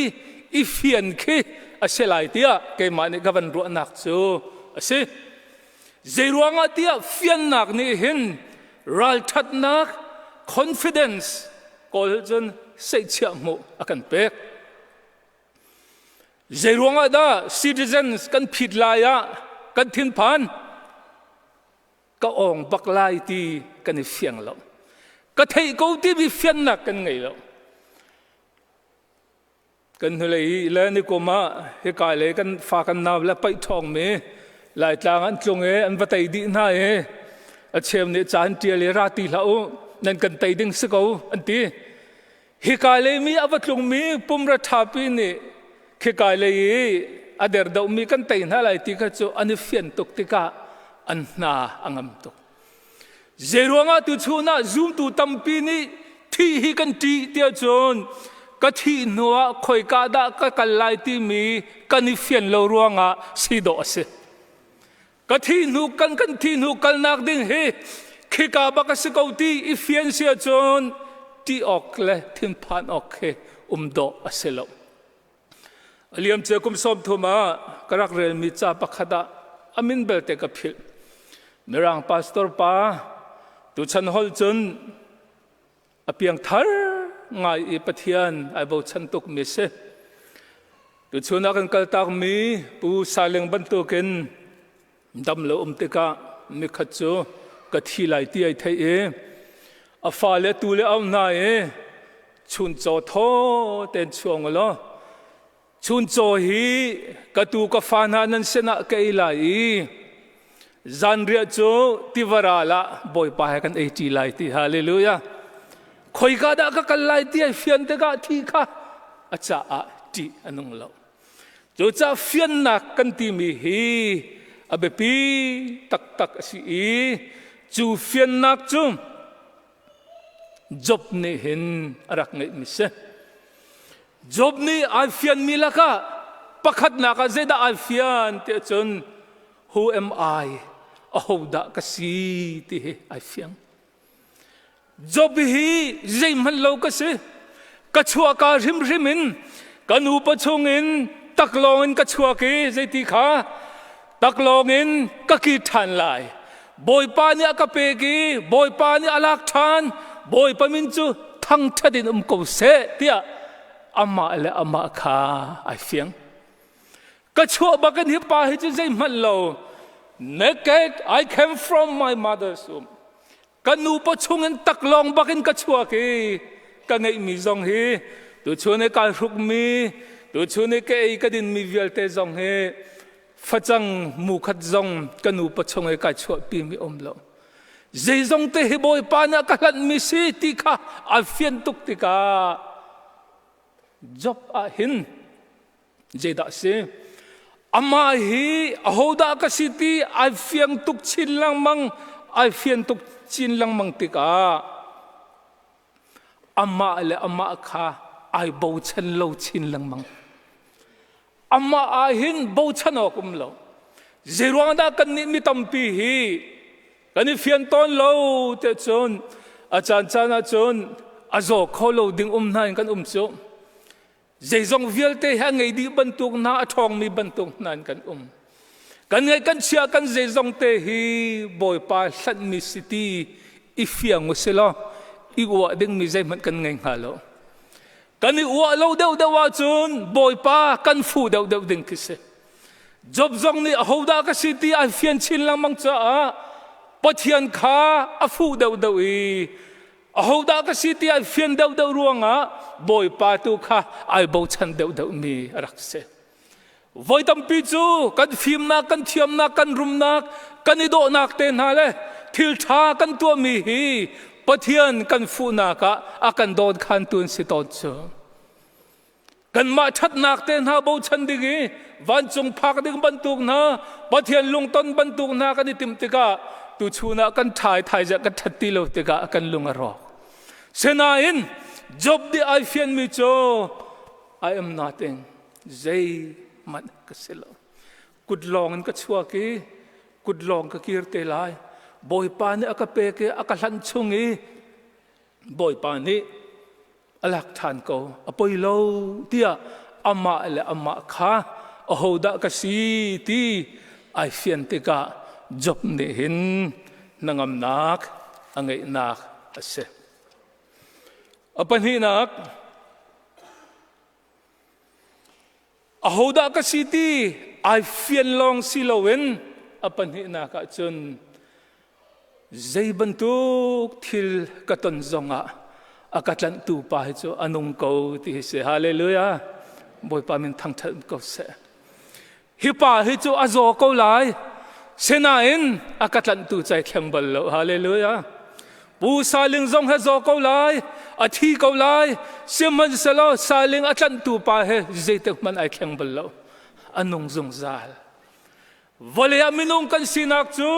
I fian khe aselai tia ke mani gavan ro nak chu ase zeruanga tia fian nak ni hin ral that nak confidence kol jon sei chia mo akan pek zeruanga da citizens kan phit laya kan thin phan ka ong baklai ti kan fiang lo ka thei ko ti bi fian nak kan ngai lo kan hulei le ni ko ma he kai le kan fa kan naw la pai thong me lai tlang an tlung e an batai di na e a chem ne chan tia le ra ti la o nan kan tai ding se ko an ti he kai le mi avatlung mi pum ra tha pi ni he kai le ader do mi kan tai na lai ti ka chu an fian tuk ti ka an na angam tuk zeruanga tu chuna zoom tu tampi ni thi hi kan ti tia chon ka thi nuwa khoi ka da ka kalai ti mi kani fian lo ruanga si do ase ka thi nu kan thi nu kal nak ding he khika ba ka se ko ti I fian sia chon ti ok le thin phan ok he do ase lo aliam che kum som thuma karak rel mi cha pakhada amin belte ka phil merang pastor pa tu chan hol chun apiang thar ngai I pathian ai bo chan tuk mi se tu chuna kan kal tak mi pu saleng ban tu ken dam lo te ka mi khat chu ka thi lai ti ai thei e a fa le tu le au na e chun cho tho ten chuang lo chun cho hi ka tu ka fa na nan sena kai lai zan ria chu tiwarala boy pa kan ei ti lai ti hallelujah khoi ka da ka kalai ti fian te ka thi kha acha a ti anung lo chu cha fian na kan ti mi hi abepi tak tak si chu fian nak chu job ni hin arak ngai mi se job ni a fian mi la ka pakhat na ka zeda a fian te chun who am I a hoda ka si ti a fian job hi zai man lo ka se ka chua ka rim rimin kan upachungin taklongin ka chuaki zeti kha taklongin ka ki than lai boy pa ni akapegi boy pa ni alak than boy pa min chu thang thadin ko se tia ama le ama kha ai fiang ka chua bakan hi pa hi chu zai man lo naked I came from my mother's womb kan upachungin taklong bakin ka chuaki ka ngai mi zong hi tu chune ka ruk mi tu chune ke ka din mi vialte zong he phachang mu khat zong kanu pachong ka chua pi mi omlo zai zong te he boy pa na ka lan mi si ti kha a fian tuk ti ka job a hin je da se ama hi ahoda ka siti a fiang tuk chin lang mang a fian tuk chin lang mang ti ka ama le ama kha ai bo chen lo chin lang mang ama ahin bo chano kum lo zirwanda kan ni mi tampi hi kan ni fian ton lo te chon achan chana chon azo kholo ding nan kan chu zeizong vialte ha ngei di bantuk na athong mi bantuk nan kan kan ngai kan chia kan zeizong te hi boy pa hlan mi city i fiang uselo i wa ding mi zai man kan ngai halo kan ni wa lo deu deu wa chun boy pa kan fu deu deu ding kise job zong ni hoda ka city a fian chin lang mang cha a pathian kha a fu deu deu i hoda ka city a fian deu deu ruanga boy pa tu kha ai bo chan deu deu mi rakse voi tam pi chu kan phim na kan thiam na kan rum na kan i do nak te na le thil tha kan tu mi hi pathian kan fu na ka akan don khan tun si ton chu kan ma that nak te na bo chan dingi van chung phak ding bantuk na pathian lung ton bantuk na kan itim tika tu chuna kan thai ja kan thati lo tika kan lunga ro senain job di I fian mi cho I am nothing zai man kaselo kudlong ka chua ki kudlong ka kirte lai boy pa ni akape ke akalan chungi boy pa ni alak than ko apoi lo tia ama le ama kha ahoda ka si ti I fian te ka job ni hin nangam nak angai nak ase apan hi nak ahoda ka si ti I fian long silowen apan hi nak ka chun zai bantuk thil katon zonga akatlan tu pa hi chu anung ko ti se hallelujah boy pa min thang thal ko se hi pa hi chu azo ko lai senain akatlan tu chai khyang bal lo hallelujah pu saling zong ha zo ko lai athi ko lai siman selo saling atlan tu pa he zai tek man ai khyang bal lo anung zung zal vole aminung kan sinak chu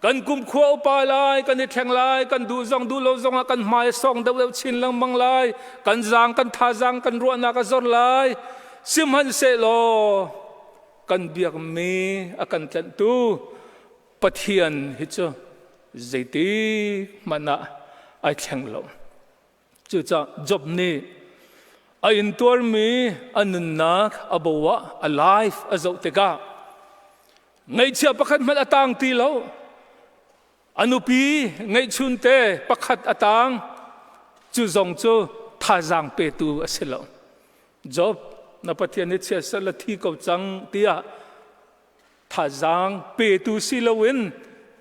kan kum khua pa lai kan ni theng lai kan du zong du lo zong kan mai song deu deu chin lang mang lai kan jang kan tha jang kan ro na ka zor lai sim han se lo kan biak me akan tlan tu pathian hi chu zaiti mana ai theng lo chu cha job ni a in tur mi anun nak abawa alive azau tega ngai chia pakhat mal atang ti lo anupi ngai chunte pakhat atang chu zong chu tha jang pe tu aselo job na pathian ni che sala thi ko chang tia tha jang pe tu silowin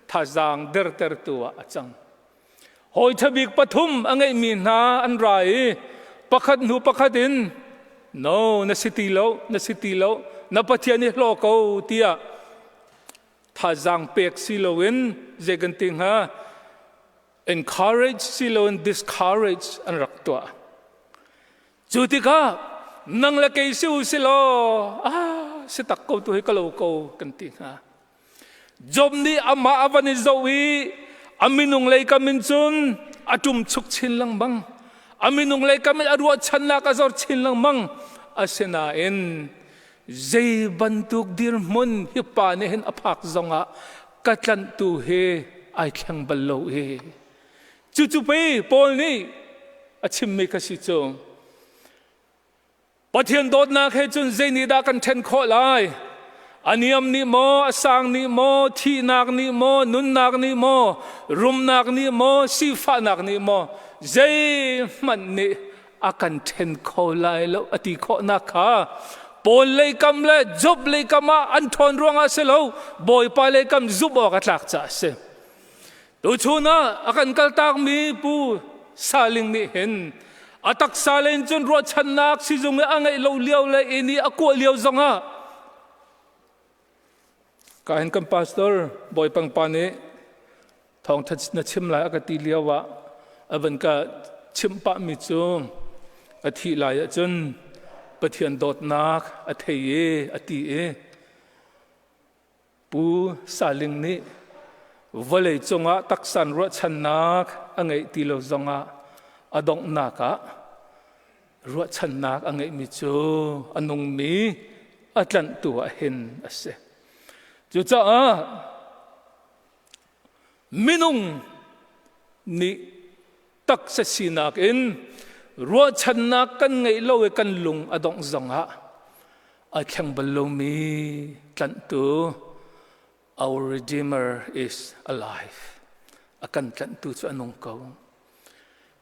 tha jang der ter tu achang hoi thabik pathum angai mi na an rai pakhat nu pakhatin no na city lo na pathian ni hlo ko tia tha jang pek silowin zeganting ha encourage silowin discourage an raktua chutika nang la kay siu silo si takko tu hikalo ko kanting ha job ni ama avani zowi aminung lay kamin chun atum chuk chin lang bang aminung lay kamin arwa channa ka zor chin lang mang asena en zai bantuk dir mun hipa ne hen aphak zonga katlan tu he ai khang ballo he chu pe pol ni achim me ka si chong pathian dot na khe chun zeini da kan then kho lai aniam ni mo asang ni mo thi nak ni mo nun nak ni mo rum nak ni mo sifa nak ni mo zai man ni akan then kho lai lo ati kho na kha pol lei kam le job lei kama an thon ruanga se lo boy pa lei kam zubo ka tlak cha se tu chuna akan kal tak mi pu saling ni hen atak salen chun ro chan nak si zung angai lo liao le ini ako liao zonga kahin kam pastor boy pang pane thong thach na chim lai akati liawa aban ka chim pa mi chu athi lai chun pathian dot nak atheye ati e pu saling ni vale chunga taksan ro chan nak angai ti lo zonga adong naka ro chan nak angai mi chu anung mi atlan tu a hin ase chu cha a minung ni tak sa sinak in ro chan nak kan ngai lo e kan lung adong zonga a khang balo mi tlan tu our Redeemer is alive akan tlan tu chu anong ko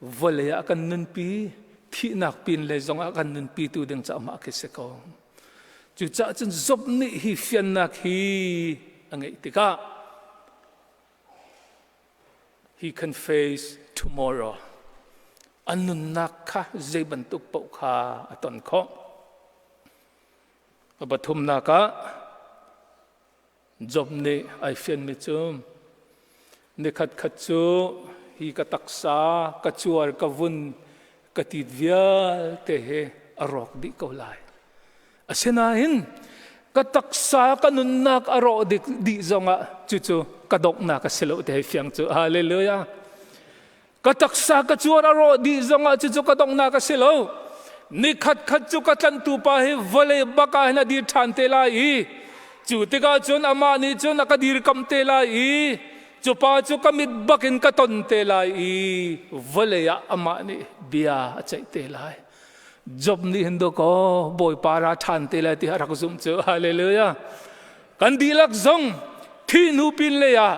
vole akan nun pi thi nak pin le zong akan nun pi tu ding cha ma ke se ko chu cha chen zop ni hi fian nak hi angai tika he can face tomorrow anun nak kha zai bantuk pau kha aton kho abathum naka job ni ai fian mi chum ni khat khat chu hi ka taksa ka chuar ka vun ka ti vial te he arok di ko lai asena hin ka taksa ka nun nak aro di zonga chu chu ka dok na ka selo te fiang chu hallelujah ka taksa ka chuar aro di zonga chu chu ka dok na ka selo ni khat khat chu ka tlan tu pa he vole baka na di than te lai chu te ka chun ama ni chun akadir kam te lai chu pa chu kamit bakin ka ton te lai vole ya ama ni bia chai te lai job ni hindo ko boy para than te lai ti harak zum chu hallelujah kan dilak zong thi nu pin le ya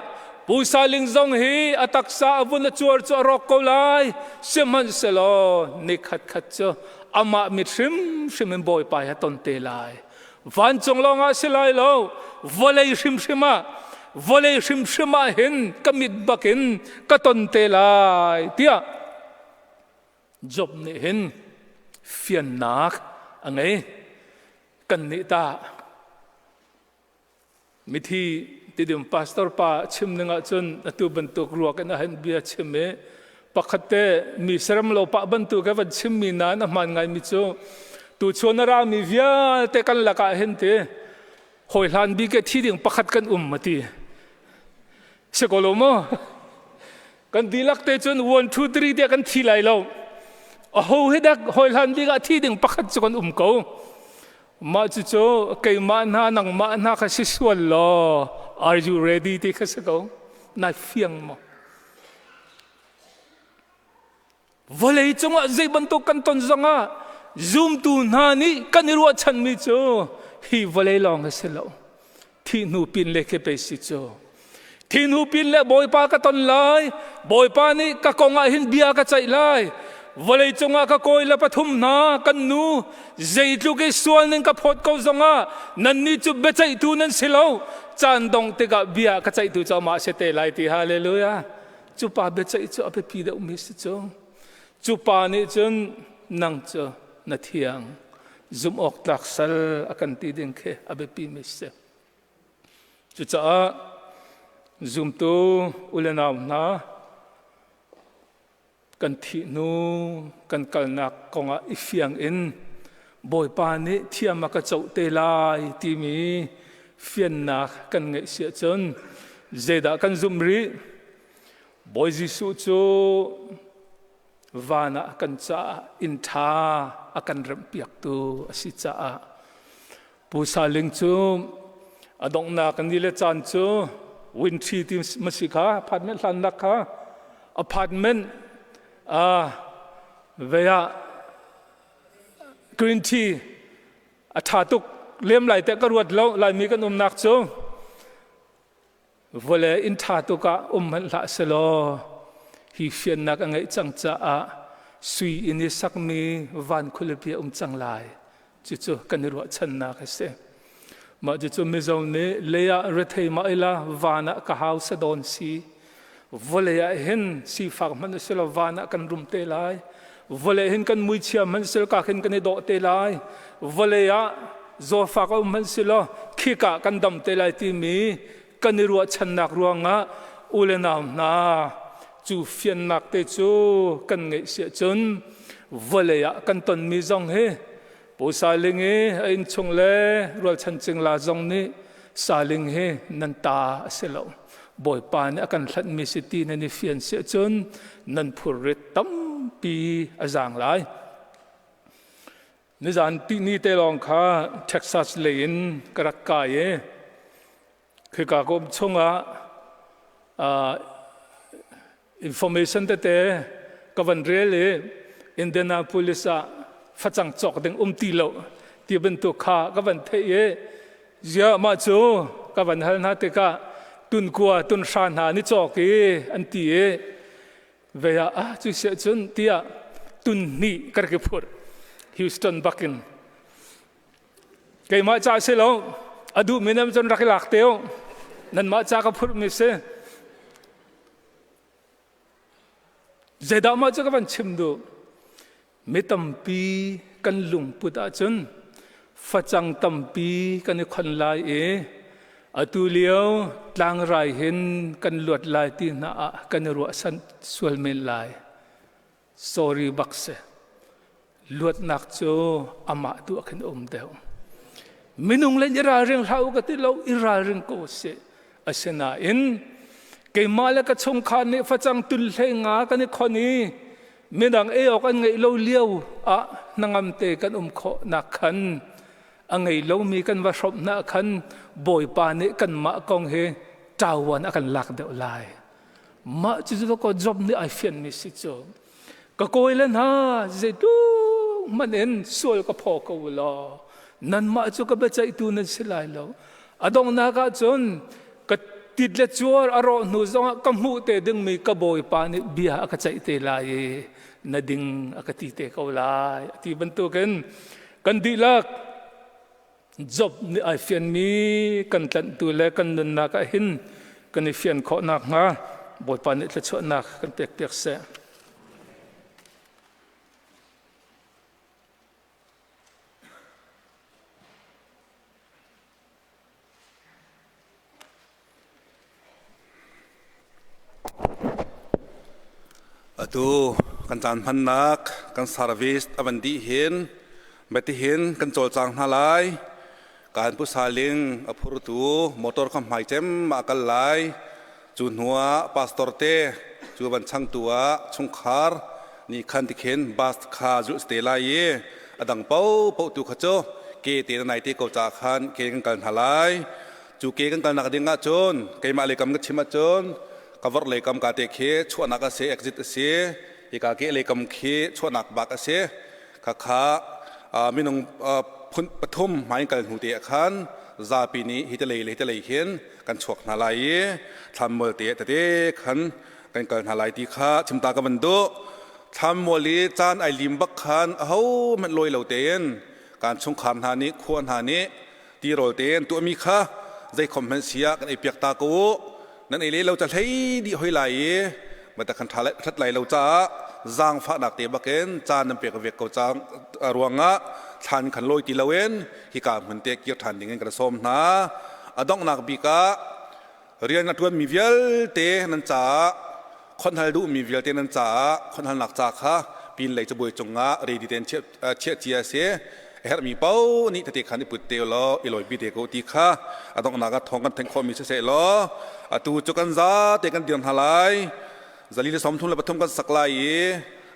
pu saling zong hi ataksa avun chuar chu rok ko lai seman selo ni khat khat chu ama mit shim boy pa ya ton te lai van chong longa silai lo volei shim shima hin kamit bakin katon te lai tia job ni hin fian nak angai kan ni ta mithi tidim pastor pa chim ninga chun atu bantuk ruak na han bia chime pakhate mi saram lo pa bantu ka van chim mi na na man ngai mi chu tu chonara mi via te kan laka hen te hoi hlan bi ke thi ding pakhat kan mati se kolomo kan dilak te chon 1 2 3 te kan thi lai lo a ho hedak hoi hlan bi ga thi ding pakhat chu kan ko ma chu chu kai ma na nang ma na ka si swal lo are you ready te ka se ko na fiang mo volei chunga zai bantu kan ton zanga zoom tu nani kanirwa chan mi chu hi volei long se lo thi nu pin le ke pe si chu thi nu pin le boy pa ka ton lai boy pa ni ka konga hin bia ka chai lai volei chunga ka koi la pathum na kan nu zai tlu ke sual ning ka phot ko zonga nan ni chu be chai tu nan se lo chan dong te ka bia ka chai tu cha ma se te lai ti hallelujah chu pa be chai chu ape pi da umi se chu pa ni chun nang chu na thiang zum ok taksal akan ti ding khe abe pi mise chu cha zum tu ulenaw na kan thi nu kan kalnak konga ifiang in boy pa ni thiama ka chau te lai ti mi fian na kan ngai sia chon zeda kan zum ri boy jisu chu vana akan cha in tha akan rempiak tu asi cha pu saling chu adong na kan dile chan chu win thi tim masika apartment hlan nak kha apartment veya green tea a tha tuk lem lai te ka ruat lo lai mi kan nak chu vole in tha tuka man la selo hi fian nak angai chang cha a sui ini sak mi van khulpia chang lai chu chu kan ru chan na ka se ma chu chu mi zo ne leya rethei ma ila vana ka hau sa don si vole ya hen si fak man selo vana kan rum te lai vole hen kan mui chia man sel ka khen kan do te lai vole ya zo fak man selo khika kan dam te lai ti mi kan ru chan nak ruanga ulenam na chu fian nak te chu kan ngai sia chun vole ya kan ton mi zong he po saling he in chung le rol chan ching la zong ni saling he nan ta selo boy pan akan thlat mi city na ni fian sia chun nan phur ret tam pi azang lai ni zan ti ni te long kha Texas lein karakka ye khika kom chunga information te kavan rele Indianapolis a phachang chok ding tilo ti ben tu kha kavan the ye zia ma chu kavan hal na te ka tun kwa tun shan ha ni chok ki an ti e ve ya chu se chun tia tun ni kar ke phur Houston bakin kai ma cha se lo adu minam chon rakilak teo nan ma cha ka phur mi se zeda ma cha ka ban chim do metam pi kan lung puta chun phachang tam pi kan khon lai e atu liao tlang rai hin kan luat lai ti na kan ru san sual men lai sorry bakse luat nak cho ama tu khan deu minung len ira reng hau ka ti lo ira reng ko se asena in ke mala ka chong khan ni phachang tul hle nga kan ni khoni minang e ok an ngai lo liao a nangam te kan kho na khan angai lo mi kan wa shop na khan boy pa ni kan ma kong he tawan akan lak deu lai ma chu ko job ni ai fian mi si cho ka koilen ha ze tu manen sol ka pho ko lo nan ma chu ka bachai tu nan silai lo adong na ka chon ka tidle chuar aro nu zonga ka mu te ding mi ka boy pa ni bia ka chai te lai na ding akati te ko lai ti bantu kan dilak job ni ai fian mi kan tan tu le kan nun na ka hin kan fian kho nak nga boy pa ni tla chu nak kan tek tek se atu kan chan phan nak kan service abandi hin beti hin kan chol chang halai kan pu saling aphur tu motor kham mai chem ma kal lai chu nuwa pastor te chu ban chang tua chung khar ni khan ti khen bas kha ju ste lai ye adang pau tu kha cho ke te nai te ko cha khan ke kan halai chu ke kan nak dinga chon ke ma le kam ga chima chon cover le kam ka te khe chhuana ka se exit se hi ka ke le kam khe chhuana ba ka se kha kha minung phun pathum mai kal hu te khan za pi ni hi te le hen kan chhuak na lai tham mol te te khan kan kal na lai ti kha chimta ka ban do tham moli chan ai lim bak khan ho man loi lo te en kan chung khan ha ni khon ha ni ti rol te en tu mi kha zai khom han sia kan ai piak ta koนั่นเอเล่เราจะใช้ดีหอยไหลมาแต่คันทัดไหลเราจะจางฟ้าหนักเตะบักเกนจานน้ำเปียกเวกเขาจางรวงะทันขันลอยตีละเวนฮิกาเหมือนเตะเกี่ยวทันอย่างเงี้ยกระสมนะอดองนักบีกะเรียนนักทวนมีเวลเตะนั่นจ้าคนฮัลดูมีเวลเตะนั่นจ้าคนฮัลหนักจ้าค่ะปีนไหลจะบวยจงงะเรดิเดนเชียเจียเสียเฮร์มีเป้านี่ถ้าเด็กขันที่ปุตเตลล้ออีลอยบีเด็กโอตีค่ะอดองนักทองกันแทงคอมีเสียล้อตูจุกันซาเตกันเดือนหลายจะลีสมทุนและปฐมกันสักลาย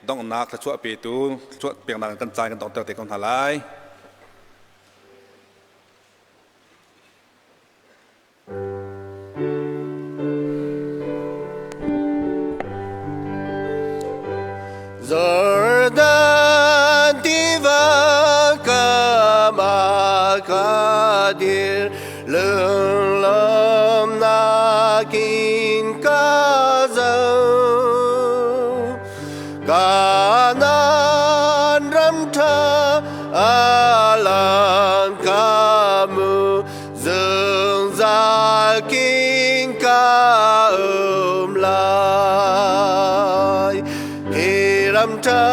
ต้องนักถ้าช่วยเปิดตูช่วยเปลี่ยนนักกันใจกันต่อเตกันหลาย Jordan diva dương lâm na kinh ca dâu ca nan ram tha a lan ca mu dương gia kinh ca lại khi ram tha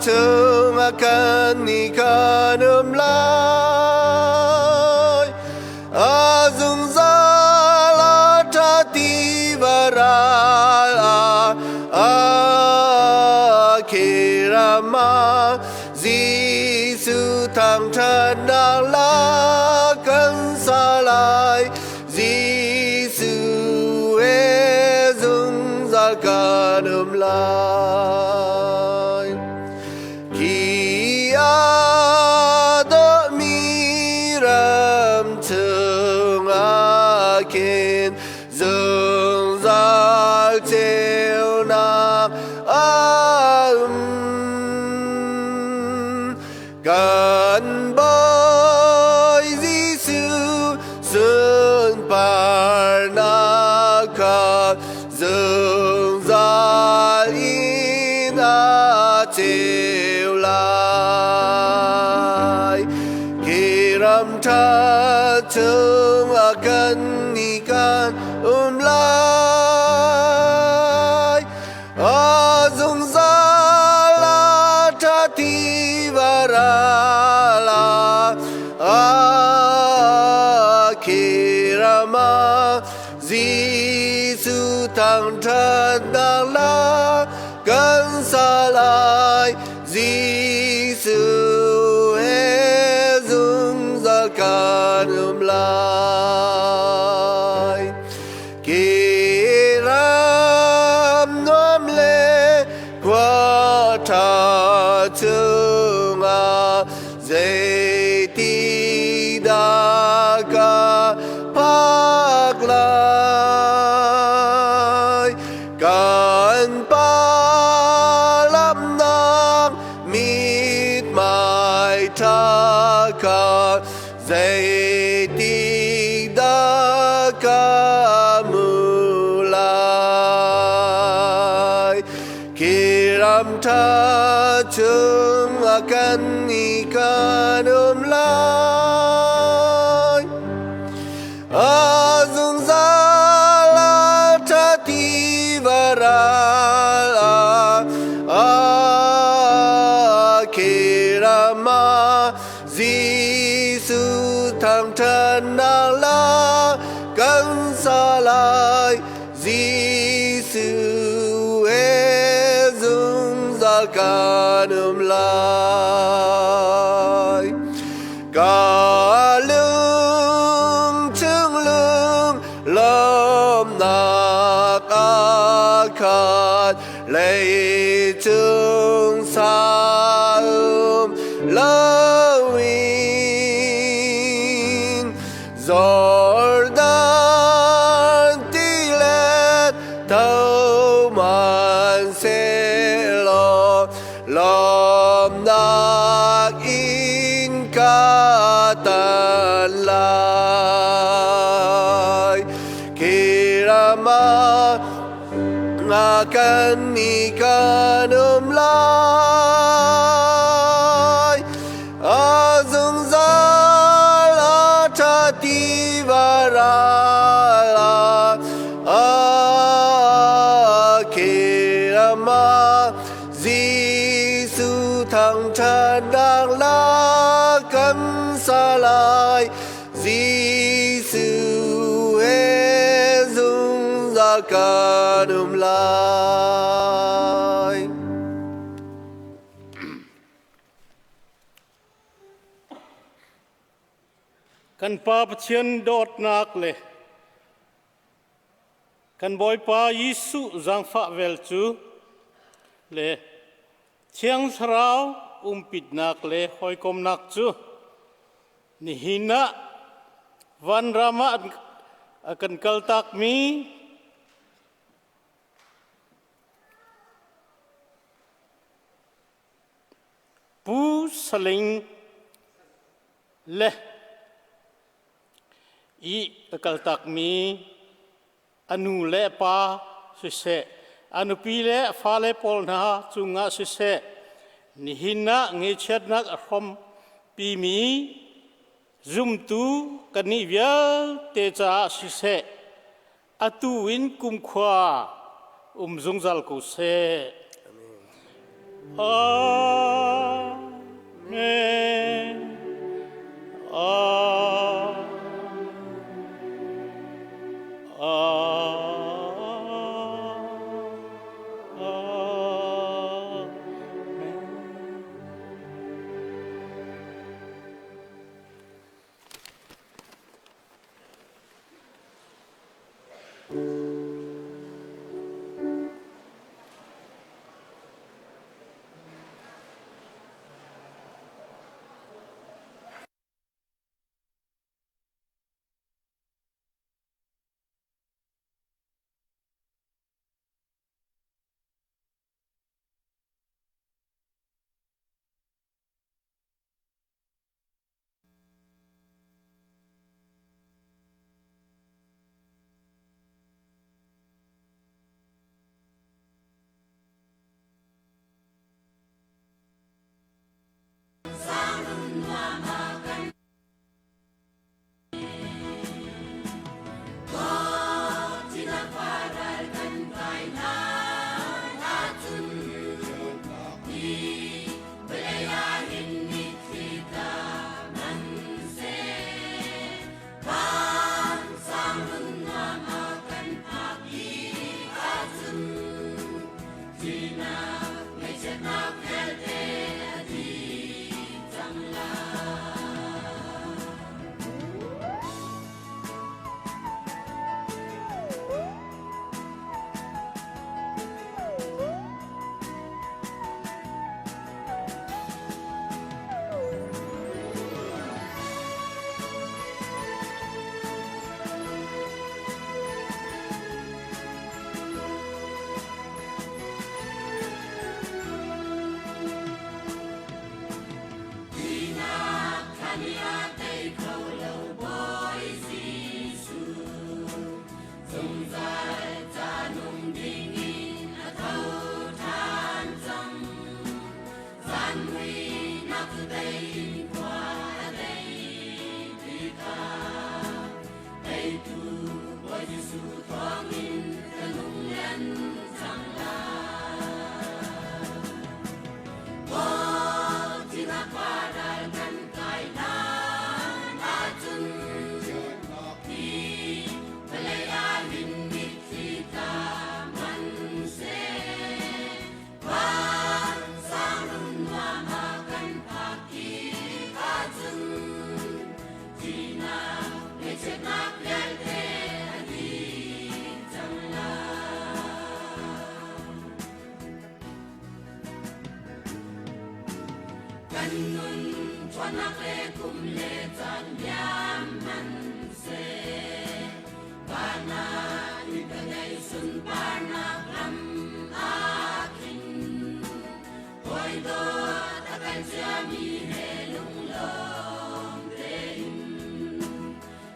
chung akan ni kan lại azung za la ta ti varala akirama Giêsu thang thân đang la cân xa lại Giêsu e dung ra cả đơm lại khi thương akin dương ra treo nạc gần bơi Giêsu sơn parnaka dương ra in treo lại khi ram tha thương akan ikan lại azung zala ta ti varala akirama Giêsu thang thân đang la cân xa lại Giêsu e dung ra cả lại khi ram nom lê qua tha thương dây ti đa ca pak lại can pa lam nam mít mai tha ca dây ti đa ca mu lại khi ram tha chung akan ikan lại azung zala ta ti varala akirama Giêsu thang thân đang la cân xa lại Giêsu e dung ra cả lại cả lưng chứng lưng lâm nạc akan lấy chứng xa lawin Jordan tilet thâu man se lo lâm nạc in ca tan lại khi rama akan ikan lại azung zala ta ti varala akirama Giêsu thang thân đang la cân xa lại Giêsu e dung ra cả lại kan pa pathian dot nak le kan boy pa Giêsu zang fa vel chu le thiang thrau pit nak le hoi kom nak chu ni hina van rama akan kaltak mi pu saling le i kaltak mi anu le pa sise anu pi le fa le pol na chunga sise ni hina nge chet nak khom pi mi zum tu kani vial te cha sise atu win kum khwa zung zal ko se amen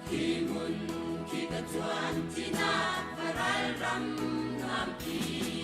Kimun kita tuan tina paral ram ngampi